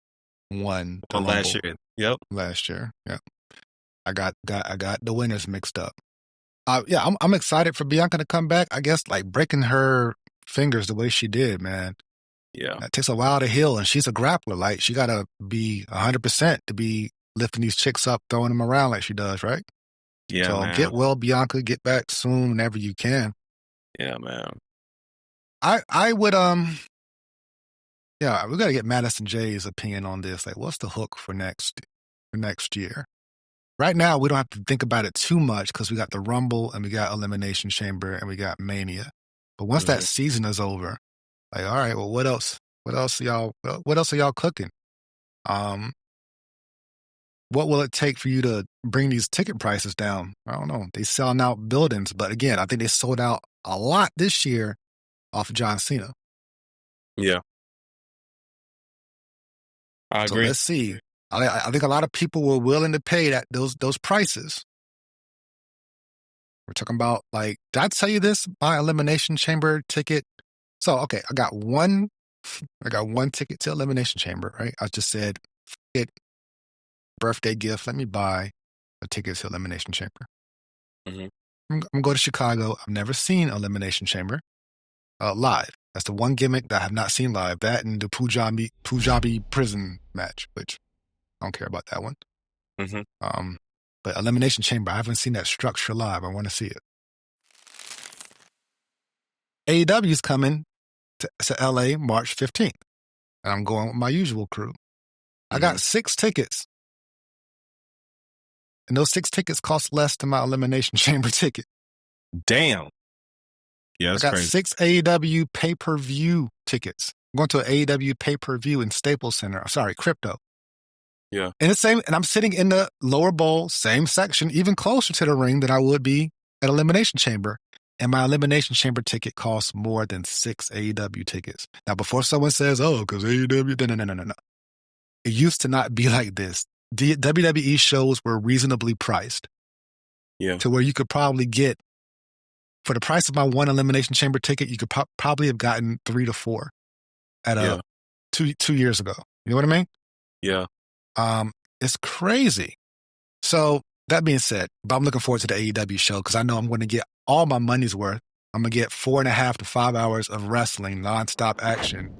won the Rumble last year. Yep. Last year. Yep. I got the winners mixed up. Yeah, I'm excited for Bianca to come back. I guess like breaking her fingers the way she did, man. Yeah. That takes a while to heal, and she's a grappler. Like, she gotta be 100% to be lifting these chicks up, throwing them around like she does, right? Yeah, so man. Get well, Bianca. Get back soon whenever you can. Yeah, man. I would yeah, we gotta get Madison J's opinion on this. Like, what's the hook for next year? Right now, we don't have to think about it too much because we got the Rumble and we got Elimination Chamber and we got Mania. But once that season is over, like, all right, well, what else? What else are y'all cooking? What will it take for you to bring these ticket prices down? I don't know. They selling out buildings, but again, I think they sold out a lot this year off of John Cena. Yeah. I agree. So let's see. I think a lot of people were willing to pay those prices. We're talking about, like, did I tell you this? My Elimination Chamber ticket. So, okay, I got one ticket to Elimination Chamber, right? I just said, birthday gift, let me buy a ticket to Elimination Chamber. I'm going to go to Chicago. I've never seen Elimination Chamber live. That's the one gimmick that I have not seen live. That and the Punjabi prison match, which I don't care about that one. But Elimination Chamber, I haven't seen that structure live. I want to see it. AEW's coming to LA March 15th. And I'm going with my usual crew. I got 6 tickets. And those 6 tickets cost less than my Elimination Chamber ticket. Damn. Yeah, that's I got crazy. 6 AEW pay-per-view tickets. I'm going to an AEW pay-per-view in Staples Center. Sorry, Crypto. Yeah. And I'm sitting in the lower bowl, same section, even closer to the ring than I would be at Elimination Chamber. And my Elimination Chamber ticket costs more than 6 AEW tickets. Now, before someone says, oh, because AEW, no. It used to not be like this. The WWE shows were reasonably priced. Yeah. To where you could probably get, for the price of my one Elimination Chamber ticket, you could probably have gotten 3 to 4 at 2 years ago. You know what I mean? Yeah. It's crazy. So that being said, but I'm looking forward to the AEW show because I know I'm going to get all my money's worth. I'm going to get 4.5 to 5 hours of wrestling, nonstop action.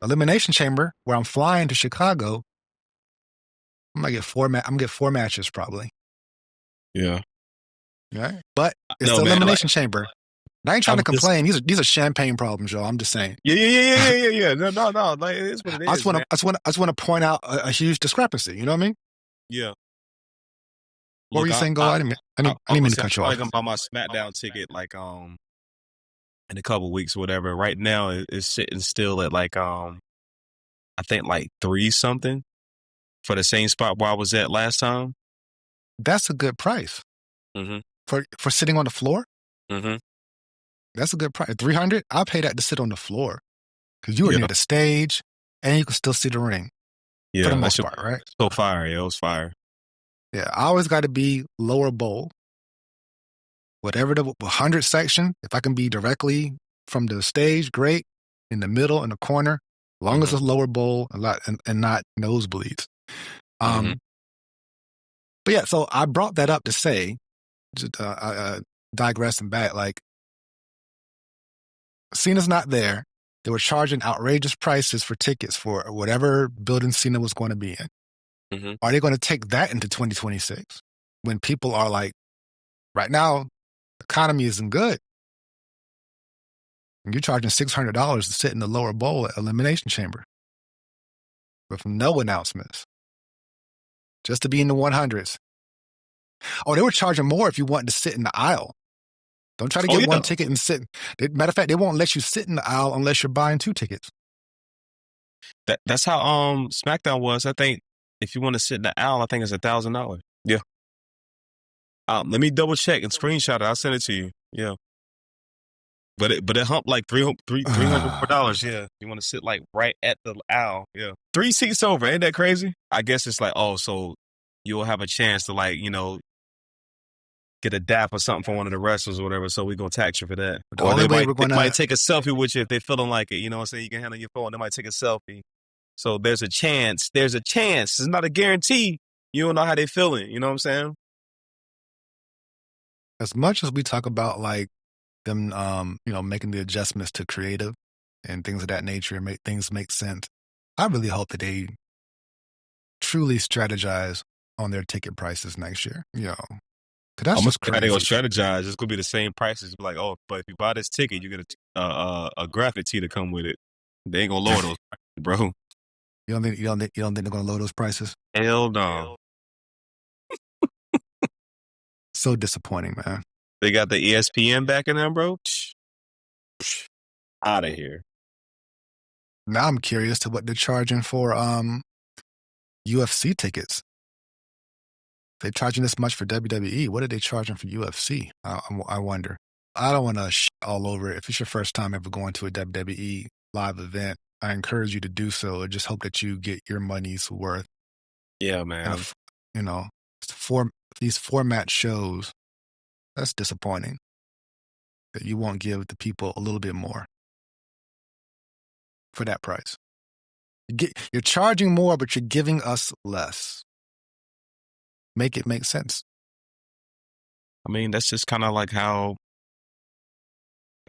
Elimination Chamber, where I'm flying to Chicago, I'm going to get 4 matches probably. Yeah. Right? But it's the Elimination Chamber. I ain't trying to complain. These are champagne problems, y'all. I'm just saying. Yeah. No. Like, it is what it is. I just want to point out a huge discrepancy. You know what I mean? Yeah. What were you saying? Go. I didn't mean to cut you off. I'm gonna buy my SmackDown ticket like in a couple weeks or whatever. Right now it's sitting still at like I think like 3 something for the same spot where I was at last time. That's a good price. For sitting on the floor. That's a good price. 300. I'll pay that to sit on the floor because you were near the stage and you can still see the ring. Yeah, for the most part, right? So fire. Yeah, it was fire. Yeah, I always got to be lower bowl. Whatever the 100 section, if I can be directly from the stage, great. In the middle, in the corner, as long as it's lower bowl and not nosebleeds. But yeah, so I brought that up to say, just digressing back, like, Cena's not there. They were charging outrageous prices for tickets for whatever building Cena was going to be in. Are they going to take that into 2026 when people are like Right now, the economy isn't good. And you're charging $600 to sit in the lower bowl at Elimination Chamber with no announcements, just to be in the 100s. Oh, they were charging more if you wanted to sit in the aisle. Don't try to get one ticket and sit. Matter of fact, they won't let you sit in the aisle unless you're buying 2 tickets. That's how SmackDown was. I think if you want to sit in the aisle, I think it's $1,000. Yeah. Let me double check and screenshot it. I'll send it to you. Yeah. But it humped like $300. Yeah. You want to sit like right at the aisle. Yeah. 3 seats over. Ain't that crazy? I guess it's like, so you'll have a chance to like, get a dap or something for one of the wrestlers or whatever, so we're going to tax you for that. Or they might take a selfie with you if they're feeling like it. You know what I'm saying? You can handle your phone. They might take a selfie. So there's a chance. It's not a guarantee. You don't know how they're feeling. You know what I'm saying? As much as we talk about like them, making the adjustments to creative and things of that nature and make things make sense, I really hope that they truly strategize on their ticket prices next year. That's just crazy. They're going to strategize. It's going to be the same prices. Like, but if you buy this ticket, you get a graphic tee to come with it. They ain't going to lower those prices, bro. You don't think they're going to lower those prices? Hell no. So disappointing, man. They got the ESPN back in there, bro. Out of here. Now I'm curious to what they're charging for UFC tickets. They're charging this much for WWE. What are they charging for UFC? I wonder. I don't want to all over it. If it's your first time ever going to a WWE live event, I encourage you to do so. I just hope that you get your money's worth. Yeah, man. These format shows, that's disappointing. That you won't give the people a little bit more for that price. You're charging more, but you're giving us less. Make it make sense. I mean, that's just kind of like how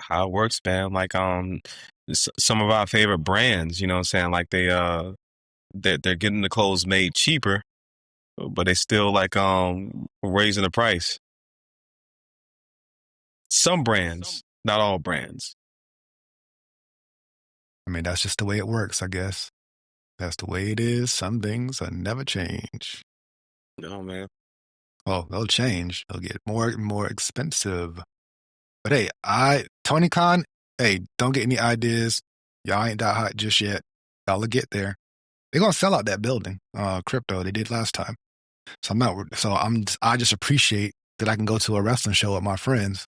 it works, man. Like some of our favorite brands, you know what I'm saying? Like they're getting the clothes made cheaper, but they still like raising the price. Some brands, not all brands. I mean, that's just the way it works, I guess. That's the way it is. Some things will never change. No, man. Oh, they'll change. They'll get more and more expensive. But hey, Tony Khan, don't get any ideas. Y'all ain't that hot just yet. Y'all will get there. They're gonna sell out that building, crypto. They did last time. So I just appreciate that I can go to a wrestling show with my friends.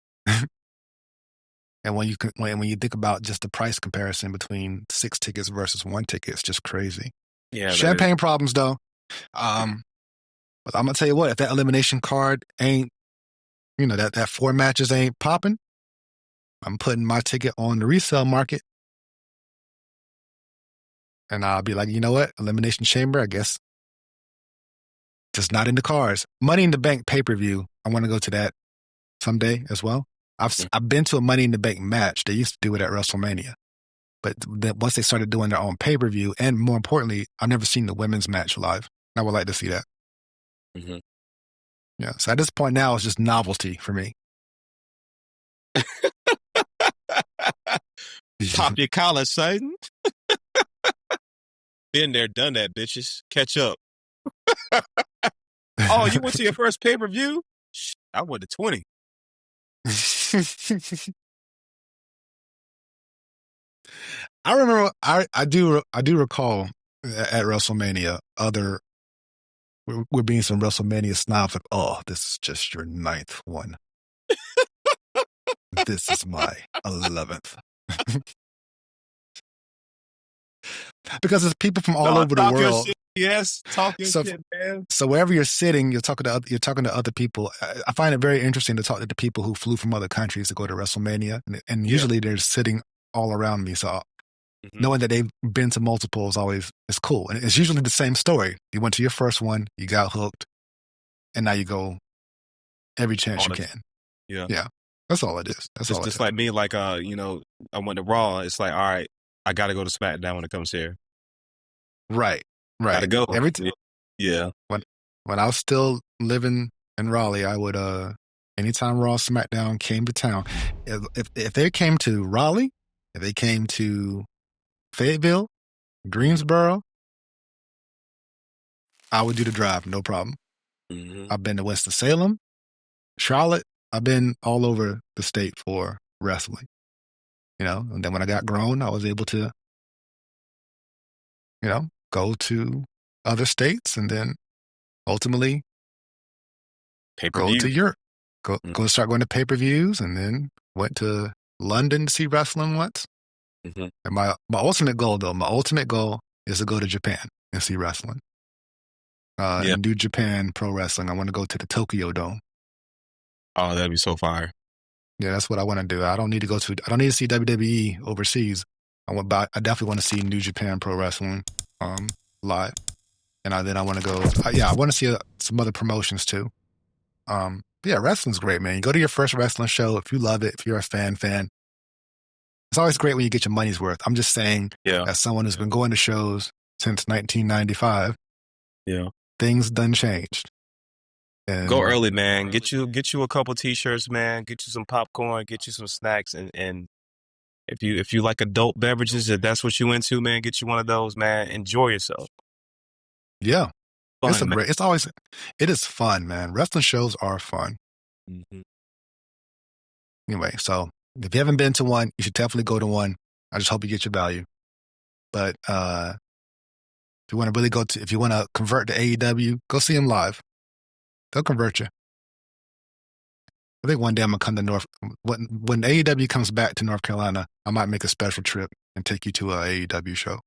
And when you think about just the price comparison between 6 tickets versus 1 ticket, it's just crazy. Yeah. Champagne problems though. But I'm gonna tell you what, if that elimination card ain't, that 4 matches ain't popping, I'm putting my ticket on the resale market. And I'll be like, you know what? Elimination Chamber, I guess. Just not in the cards. Money in the Bank pay-per-view. I want to go to that someday as well. I've been to a Money in the Bank match. They used to do it at WrestleMania. But once they started doing their own pay-per-view, and more importantly, I've never seen the women's match live. I would like to see that. Mm-hmm. Yeah. So at this point now, it's just novelty for me. Pop your collar, son. Been there, done that, bitches. Catch up. Oh, you went to your first pay-per-view? I went to 20. I remember. I do recall at WrestleMania we're being some WrestleMania snobs like, oh, this is just your 9th one. This is my 11th. Because it's people from all over the world. Yes, talking shit, man. So wherever you're sitting, you're talking to other people. I find it very interesting to talk to the people who flew from other countries to go to WrestleMania, and usually they're sitting all around me. So knowing that they've been to multiple is cool, and it's usually the same story. You went to your first one, you got hooked, and now you go every chance you can. Yeah. That's all it is. That's all. It's just like me. Like I went to Raw. It's like, all right, I got to go to SmackDown when it comes here. Right. Gotta go. Every time. Yeah. When I was still living in Raleigh, I would Anytime Raw, SmackDown came to town, if they came to Raleigh, if they came to Fayetteville, Greensboro, I would do the drive, no problem. Mm-hmm. I've been to Winston-Salem, Charlotte. I've been all over the state for wrestling, and then when I got grown, I was able to, go to other states and then ultimately go to Europe, go start going to pay-per-views, and then went to London to see wrestling once. Mm-hmm. And my ultimate goal is to go to Japan and see wrestling. And do Japan pro wrestling. I want to go to the Tokyo Dome. Oh, that'd be so fire. Yeah, that's what I want to do. I don't need to see WWE overseas. I definitely want to see New Japan Pro Wrestling live. And then I want to go, I want to see some other promotions too. Yeah, wrestling's great, man. You go to your first wrestling show. If you love it, if you're a fan, it's always great when you get your money's worth. I'm just saying, as someone who's been going to shows since 1995, things done changed. And go early, man. Get you a couple T-shirts, man. Get you some popcorn. Get you some snacks, and if you like adult beverages, if that's what you into, man, get you one of those, man. Enjoy yourself. Yeah, Fun, it is fun, man. Wrestling shows are fun. Mm-hmm. Anyway, so if you haven't been to one, you should definitely go to one. I just hope you get your value. But if you want to convert to AEW, go see them live. They'll convert you. I think one day I'm going to come to when AEW comes back to North Carolina, I might make a special trip and take you to a AEW show.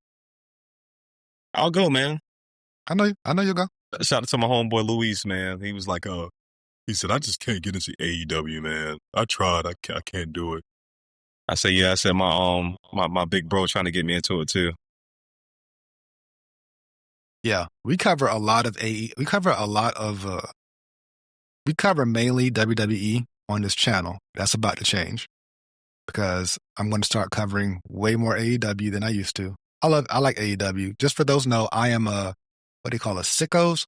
I'll go, man. I know you'll go. Shout out to my homeboy Luis, man. He was like, he said, I just can't get into AEW, man. I tried. I can't do it. I said, my big bro trying to get me into it too. Yeah, we cover mainly WWE on this channel. That's about to change because I'm going to start covering way more AEW than I used to. I like AEW. Just for those who know, I am what do you call it, sickos.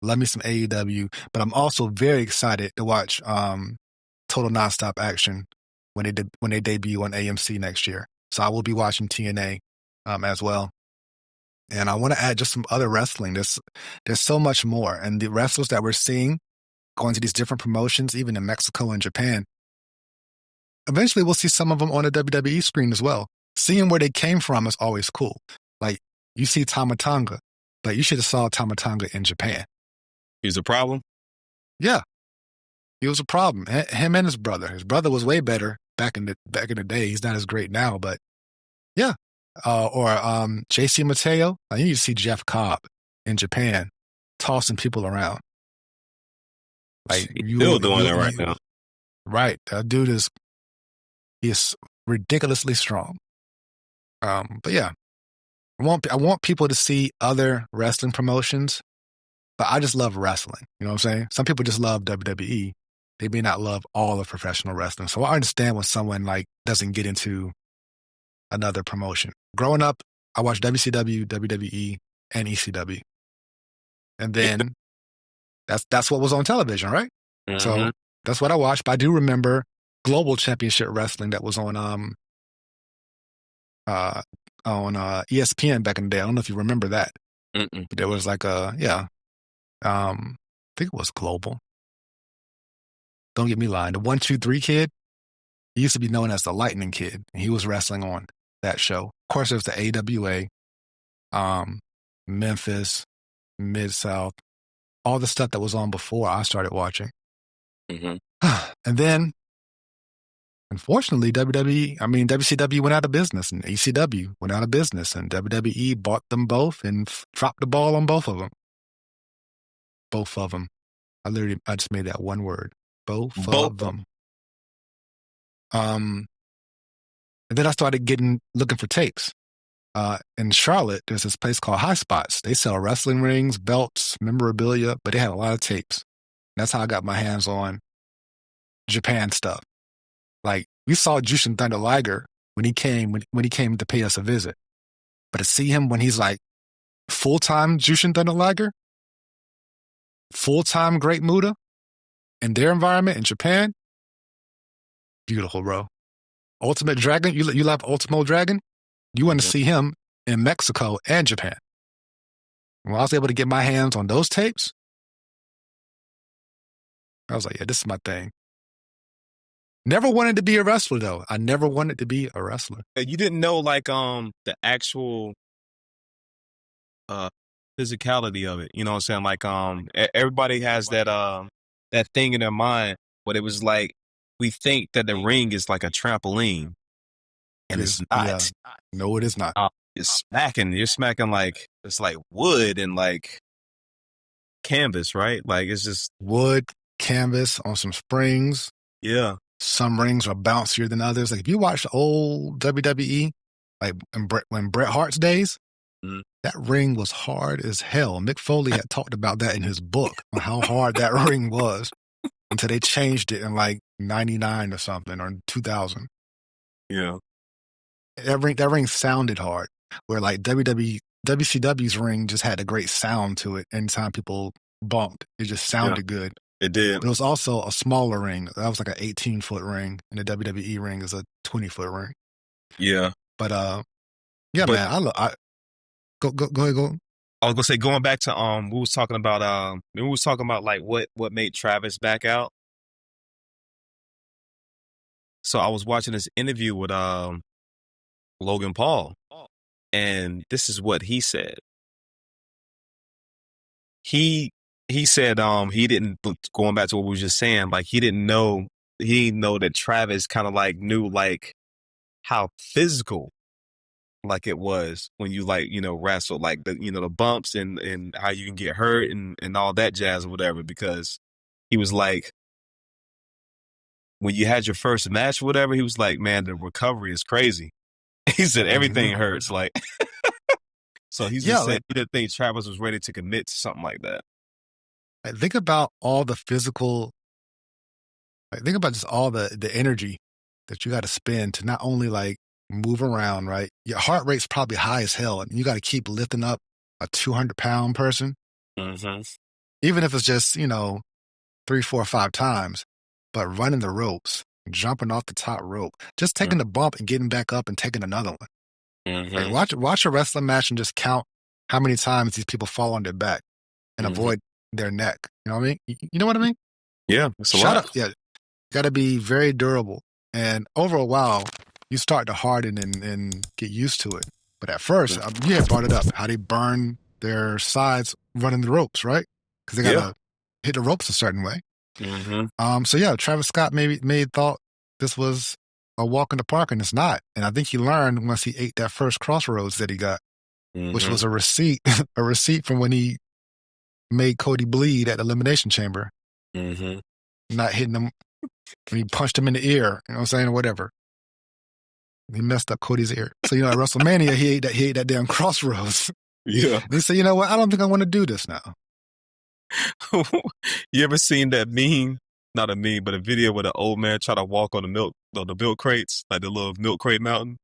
Love me some AEW, but I'm also very excited to watch Total Nonstop Action when they debut on AMC next year. So I will be watching TNA as well. And I want to add just some other wrestling. There's so much more. And the wrestlers that we're seeing going to these different promotions, even in Mexico and Japan, eventually we'll see some of them on the WWE screen as well. Seeing where they came from is always cool. Like, you see Tama Tonga, but you should have saw Tama Tonga in Japan. He was a problem? Yeah. He was a problem. Him and his brother. His brother was way better back in the day. He's not as great now, but yeah. Or JC Mateo. I need to see Jeff Cobb in Japan tossing people around. Like, he's still doing that right now. Right. That dude is ridiculously strong. But yeah, I want people to see other wrestling promotions, but I just love wrestling. You know what I'm saying? Some people just love WWE. They may not love all of professional wrestling. So I understand when someone like doesn't get into another promotion. Growing up, I watched WCW, WWE, and ECW. And then that's what was on television, right? Mm-hmm. So that's what I watched. But I do remember Global Championship Wrestling that was on ESPN back in the day. I don't know if you remember that. Mm-mm. But there was like I think it was Global. Don't get me lying. The 1-2-3 kid, he used to be known as the Lightning Kid, and he was wrestling on that show. Of course, there's the AWA, Memphis, Mid-South, all the stuff that was on before I started watching. Mm-hmm. And then, unfortunately, WCW went out of business, and ECW went out of business, and WWE bought them both and dropped the ball on both of them. Both of them. I just made that one word. Both of them. And then I started looking for tapes. In Charlotte, there's this place called High Spots. They sell wrestling rings, belts, memorabilia, but they had a lot of tapes. That's how I got my hands on Japan stuff. Like, we saw Jushin Thunder Liger when he came to pay us a visit. But to see him when he's like full-time Jushin Thunder Liger, full-time Great Muta, in their environment in Japan, beautiful, bro. Ultimate Dragon, you love Ultimo Dragon? You want to see him in Mexico and Japan. When I was able to get my hands on those tapes, I was like, yeah, this is my thing. Never wanted to be a wrestler, though. I never wanted to be a wrestler. You didn't know, like, the actual physicality of it. You know what I'm saying? Like, everybody has that thing in their mind, but it was like, we think that the ring is like a trampoline, and it's not. Yeah. No, it is not. You're smacking like, it's like wood and like canvas, right? Like, it's just wood, canvas on some springs. Yeah. Some rings are bouncier than others. Like, if you watch the old WWE, like when Bret Hart's days, that ring was hard as hell. Mick Foley had talked about that in his book, on how hard that ring was, until they changed it in like 99 or something, or 2000. Yeah. That ring sounded hard, where like WCW's ring just had a great sound to it. Anytime people bumped, it just sounded good. It did. But it was also a smaller ring. That was like an 18-foot ring, and the WWE ring is a 20-foot ring. Yeah. But man, go ahead. I was gonna say, going back to we was talking about like what made Travis back out. So I was watching this interview with Logan Paul, and this is what he said. He said he didn't, going back to what we were just saying, like he didn't know that Travis kind of like knew like how physical like it was when you like, wrestle, like the bumps and how you can get hurt and all that jazz or whatever, because he was like, when you had your first match or whatever, he was like, man, the recovery is crazy. He said everything hurts, like. So he's just saying he didn't think Travis was ready to commit to something like that. Think about all the physical, think about just all the energy that you got to spend to not only like move around, right? Your heart rate's probably high as hell, and you got to keep lifting up a 200-pound person. Mm-hmm. Even if it's just, 3, 4, 5 times, but running the ropes, jumping off the top rope, just taking the bump and getting back up and taking another one. Mm-hmm. Like watch a wrestling match and just count how many times these people fall on their back and avoid their neck. You know what I mean? You know what I mean? Yeah, it's a lot. Yeah, you got to be very durable, and over a while, you start to harden and get used to it. But at first, you had brought it up, how they burn their sides running the ropes, right? Because they got to hit the ropes a certain way. Mm-hmm. So yeah, Travis Scott maybe thought this was a walk in the park, and it's not. And I think he learned once he ate that first Crossroads that he got, which was a receipt from when he made Cody bleed at the Elimination Chamber. Not hitting him when he punched him in the ear, you know what I'm saying, or whatever. He messed up Cody's ear. So, at WrestleMania, he ate that damn Crossroads. Yeah. And he said, you know what, I don't think I want to do this now. You ever seen that meme? Not a meme, but a video where the old man tried to walk on the milk crates, like the little milk crate mountain,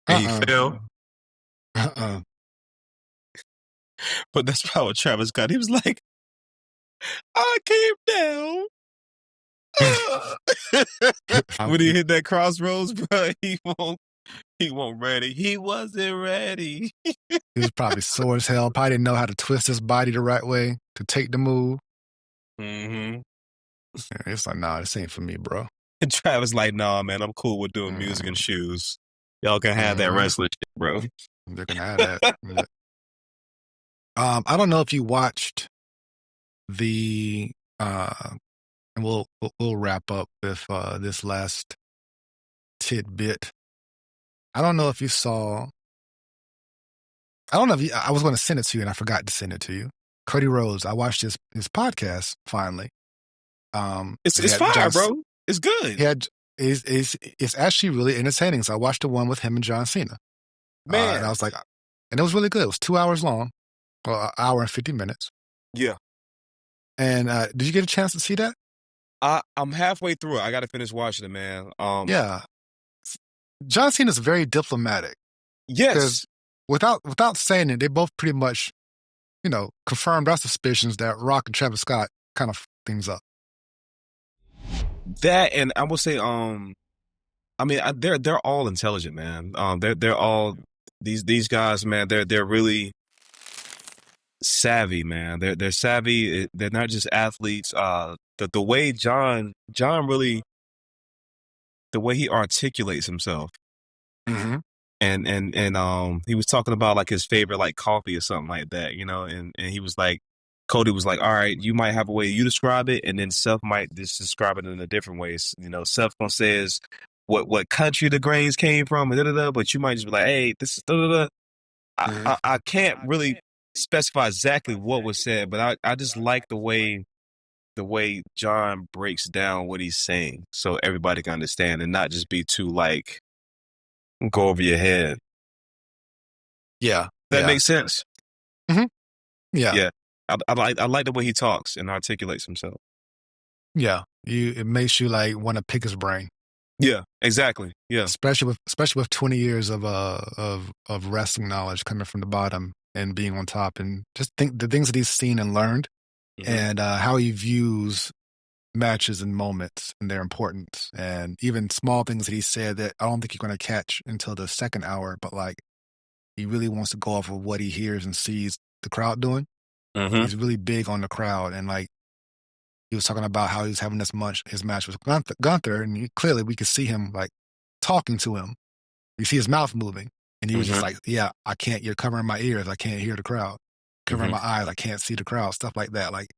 and he fell. But that's probably what Travis got. He was like, I came down. When he hit that Crossroads, bro, he won't ready. He wasn't ready. He was probably sore as hell. Probably didn't know how to twist his body the right way to take the move. It's like, nah, this ain't for me, bro. And Travis like, nah, man, I'm cool with doing music and shoes. Y'all can have that wrestling shit, bro. They can have that. I don't know if you watched the and we'll wrap up with this last tidbit. I don't know if you saw. I don't know if I was going to send it to you and I forgot to send it to you. Cody Rhodes. I watched his podcast finally. It's fire, bro. It's good. It's actually really entertaining. So I watched the one with him and John Cena. Man, and I was like, and it was really good. It was 2 hours long, or an hour and 50 minutes. Yeah. And did you get a chance to see that? I'm halfway through it. I got to finish watching it, man. Yeah. John Cena's very diplomatic. Yes. Because without saying it, they both pretty much, confirmed our suspicions that Rock and Travis Scott kind of things up. That, and I will say, I mean, they're all intelligent, man. They're all these guys, man. They're really savvy, man. They're savvy. They're not just athletes. The way John really, the way he articulates himself. Mm-hmm. And he was talking about like his favorite like coffee or something like that, you know, and he was like, Cody was like, all right, you might have a way you describe it, and then Seth might just describe it in a different way. You know, Seth gonna says what country the grains came from, and but you might just be like, hey, this is I can't really specify exactly what was said, but I just like the way John breaks down what he's saying so everybody can understand and not just be too like go over your head. Yeah. That makes sense. Mm-hmm. Yeah. Yeah. I like the way he talks and articulates himself. Yeah. It makes you like want to pick his brain. Yeah, exactly. Yeah. Especially with 20 years of wrestling knowledge coming from the bottom and being on top, and just think the things that he's seen and learned, and how he views matches and moments and their importance, and even small things that he said that I don't think you're going to catch until the second hour, but like he really wants to go off of what he hears and sees the crowd doing. He's really big on the crowd, and like he was talking about how he was having his match with Gunther, and clearly we could see him like talking to him. You see his mouth moving, and he was just like, "Yeah, I can't. You're covering my ears. I can't hear the crowd. Covering my eyes. I can't see the crowd." Stuff like that. Like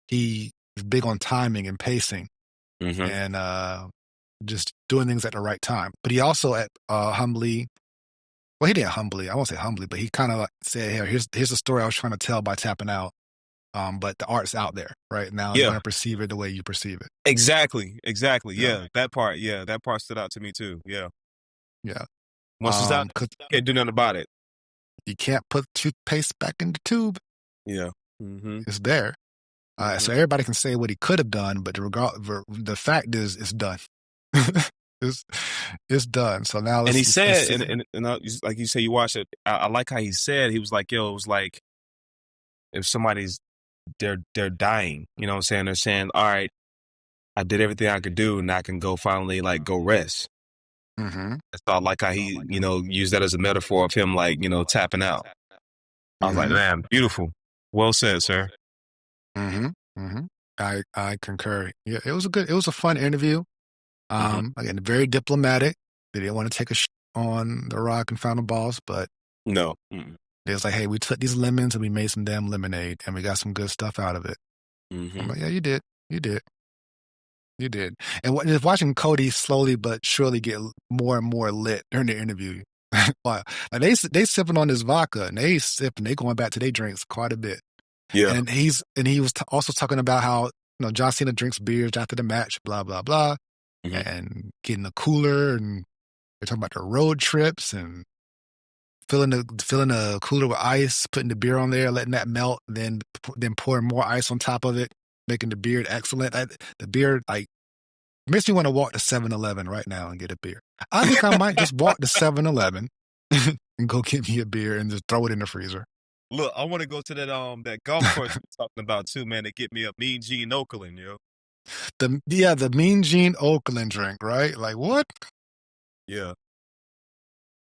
he is big on timing and pacing, and just doing things at the right time. But he also humbly. Well, he didn't humbly. I won't say humbly, but he kind of like said, "Here, here's the story I was trying to tell by tapping out." But the art's out there right now. You're going to perceive it the way you perceive it. Exactly. Yeah. That part stood out to me too. Yeah. Once it's out, you can't do nothing about it. You can't put toothpaste back in the tube. Yeah. It's there. So everybody can say what he could have done, but the fact is, it's done. It's done. So now and he said, and like you say, you watched it. I like how he said, he was like, yo, it was like if somebody's they're dying, you know what I'm saying? They're saying, all right, I did everything I could do and I can go finally like go rest. So I like how he, you know, used that as a metaphor of him like, you know, tapping out. I was like, man, beautiful. Well said, sir. I concur. Yeah, it was a fun interview. Again, very diplomatic. They didn't want to take a on The Rock and Final Boss, but no. It was like, hey, we took these lemons and we made some damn lemonade and we got some good stuff out of it. I'm like, yeah, you did. And just watching Cody slowly but surely get more and more lit during the interview. Wow. Like they sipping on this vodka and they going back to their drinks quite a bit. Yeah. And he was also talking about how, you know, John Cena drinks beers after the match, blah, blah, blah, and getting a cooler, and they're talking about the road trips and filling a cooler with ice, putting the beer on there, letting that melt, then pouring more ice on top of it, making the beer excellent. The beer like makes me want to walk to 7-Eleven right now and get a beer. I think I might just walk to 7-Eleven and go get me a beer and just throw it in the freezer. Look, I want to go to that golf course you're talking about too, man, to get me a Mean Gene Oakland, yo. The Mean Gene Oakland drink, right? Like what? Yeah.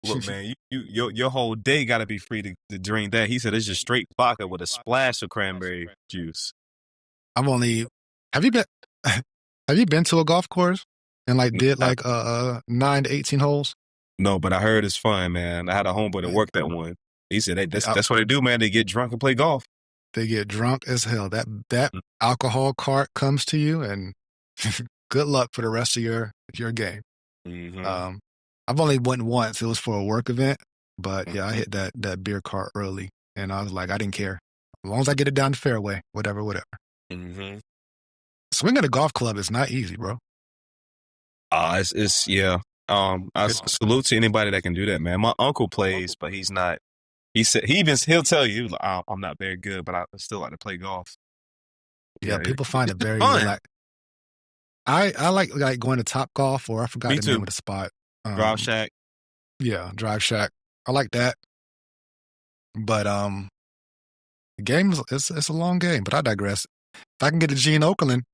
Look, man, your whole day got to be free to drink that. He said it's just straight vodka with a splash of cranberry juice. Have you been to a golf course and like did like 9 to 18 holes? No, but I heard it's fun, man. I had a homeboy that worked that one. He said that's what they do, man. They get drunk and play golf. They get drunk as hell. That alcohol cart comes to you, and good luck for the rest of your game. I've only went once. It was for a work event, but yeah, I hit that beer cart early, and I was like, I didn't care as long as I get it down the fairway, whatever. Swinging at a golf club is not easy, bro. It's yeah. I salute to anybody that can do that, man. My uncle plays, but he's not. He said he'll tell you I'm not very good, but I still like to play golf. Yeah, people find it very relaxing. I like going to Top Golf, or I forgot the name of the spot. Drive Shack. Yeah, Drive Shack. I like that. But the game it's a long game. But I digress. If I can get a Gene Oakland,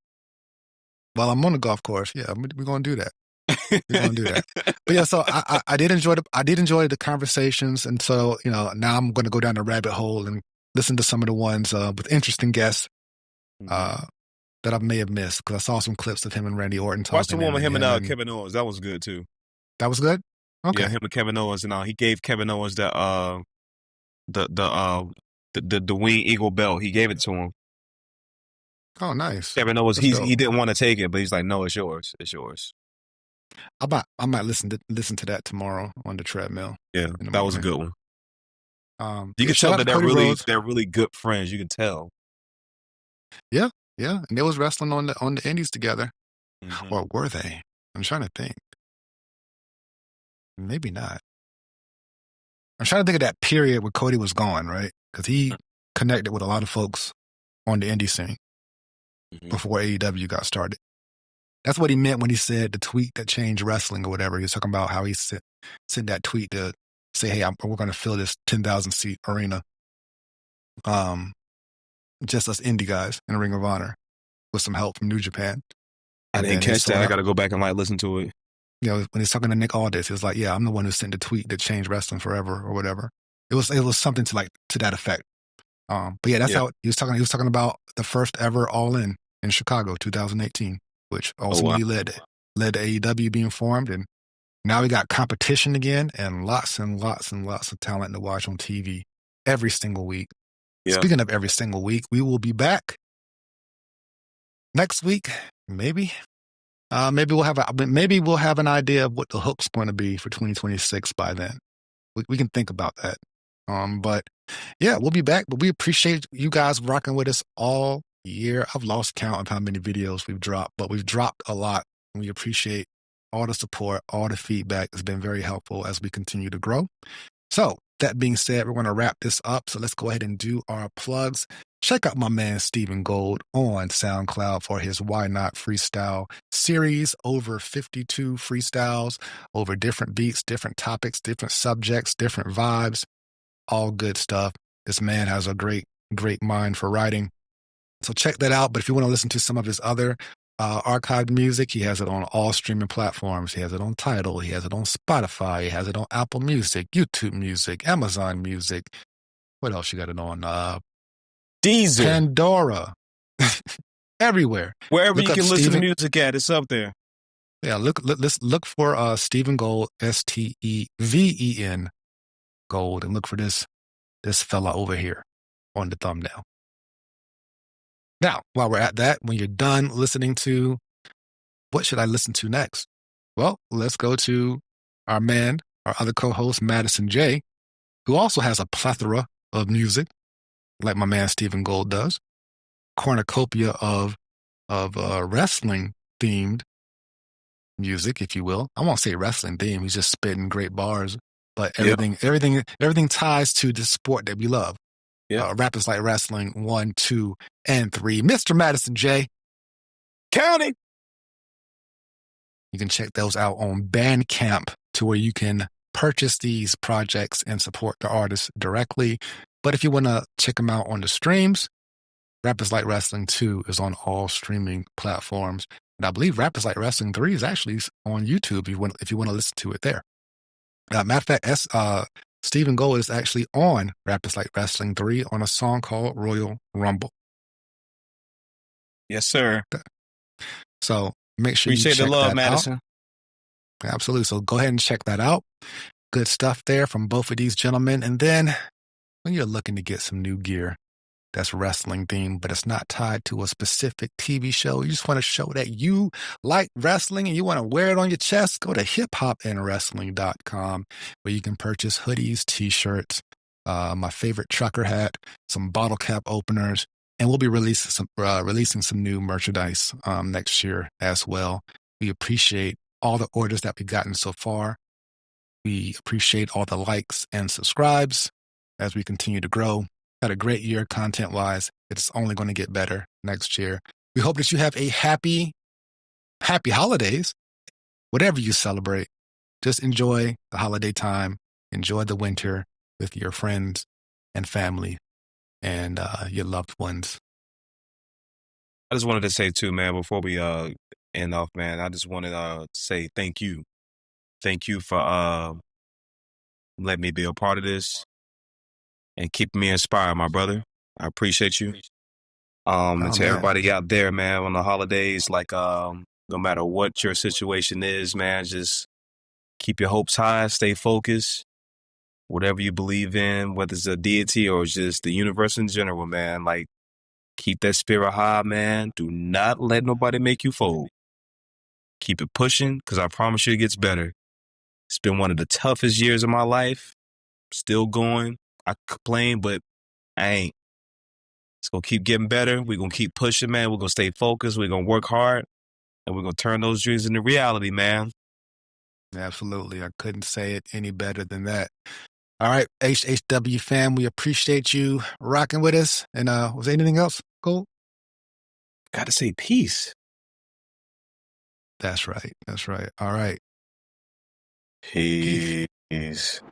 while I'm on the golf course. Yeah, we're gonna do that. We're gonna do that. But yeah, so I did enjoy the conversations, and so now I'm gonna go down the rabbit hole and listen to some of the ones with interesting guests that I may have missed, because I saw some clips of him and Randy Orton talking. Watch the one with him and Kevin Owens. That was good too. That was good. Okay. Yeah, him and Kevin Owens, and he gave Kevin Owens the Wing Eagle belt. He gave it to him. Oh, nice. Kevin Owens, he didn't want to take it, but he's like, no, it's yours. It's yours. I might listen to that tomorrow on the treadmill. Yeah, that was a good one. You can shout tell out that to Cody Rhodes. they're really good friends. You can tell. Yeah, and they was wrestling on the indies together, or were they? I'm trying to think. Maybe not. I'm trying to think of that period where Cody was gone, right? Because he connected with a lot of folks on the indie scene before AEW got started. That's what he meant when he said the tweet that changed wrestling or whatever. He was talking about how he sent that tweet to say, hey, we're going to fill this 10,000 seat arena. Just us indie guys in the Ring of Honor with some help from New Japan. I didn't catch that. I got to go back and listen to it. When he's talking to Nick Aldis, he was like, yeah, I'm the one who sent the tweet that changed wrestling forever or whatever. It was something to that effect. But yeah, that's how he was talking. He was talking about the first ever All In Chicago, 2018, which ultimately led to AEW being formed. And now we got competition again and lots and lots of talent to watch on TV every single week. Yeah. Speaking of every single week, we will be back next week, maybe. Maybe we'll have an idea of what the hook's going to be for 2026 by then. We can think about that. But yeah, we'll be back. But we appreciate you guys rocking with us all year. I've lost count of how many videos we've dropped, but we've dropped a lot. We appreciate all the support, all the feedback. It's been very helpful as we continue to grow. So that being said, we're going to wrap this up. So let's go ahead and do our plugs. Check out my man Steven Gold on SoundCloud for his Why Not Freestyle series. Over 52 freestyles over different beats, different topics, different subjects, different vibes. All good stuff. This man has a great mind for writing. So check that out. But if you want to listen to some of his other archived music, he has it on all streaming platforms. He has it on Tidal. He has it on Spotify. He has it on Apple Music, YouTube Music, Amazon Music. What else you got it on? Deezer, Pandora, everywhere. Wherever you can listen to music at, it's up there. Yeah, let's look for Steven Gold, Steven Gold, and look for this fella over here on the thumbnail. Now, while we're at that, when you're done listening to what should I listen to next? Well, let's go to our other co-host, Madison J., who also has a plethora of music, like my man Steven Gold does. Cornucopia of wrestling-themed music, if you will. I won't say wrestling theme. He's just spitting great bars, but everything ties to the sport that we love. Yeah, Rappers Like Wrestling 1, 2, and 3. Mr. Madison J. County. You can check those out on Bandcamp, to where you can purchase these projects and support the artists directly. But if you want to check them out on the streams, Rappers Like Wrestling 2 is on all streaming platforms. And I believe Rappers Like Wrestling 3 is actually on YouTube if you want to listen to it there. Matter of fact, Steven Gold is actually on Rappers Like Wrestling 3 on a song called Royal Rumble. Yes, sir. So make sure appreciate you check the love, that Madison. Out. Absolutely. So go ahead and check that out. Good stuff there from both of these gentlemen. And then when you're looking to get some new gear that's wrestling themed, but it's not tied to a specific TV show, you just want to show that you like wrestling and you want to wear it on your chest, go to hiphopandwrestling.com, where you can purchase hoodies, t-shirts, my favorite trucker hat, some bottle cap openers, and we'll be releasing some new merchandise next year as well. We appreciate all the orders that we've gotten so far. We appreciate all the likes and subscribes as we continue to grow. Had a great year content-wise. It's only going to get better next year. We hope that you have a happy holidays, whatever you celebrate. Just enjoy the holiday time. Enjoy the winter with your friends and family and your loved ones. I just wanted to say too, man, before we end off, man, I just wanted to say thank you. Thank you for letting me be a part of this and keeping me inspired, my brother. I appreciate you. And to everybody out there, man, on the holidays, like, no matter what your situation is, man, just keep your hopes high, stay focused. Whatever you believe in, whether it's a deity or just the universe in general, man, like, keep that spirit high, man. Do not let nobody make you fold. Keep it pushing, because I promise you it gets better. It's been one of the toughest years of my life. Still going. I complain, but I ain't. It's going to keep getting better. We're going to keep pushing, man. We're going to stay focused. We're going to work hard. And we're going to turn those dreams into reality, man. Absolutely. I couldn't say it any better than that. All right, HHW fam, we appreciate you rocking with us. And was there anything else, Gold? Got to say peace. That's right. That's right. All right. Peace.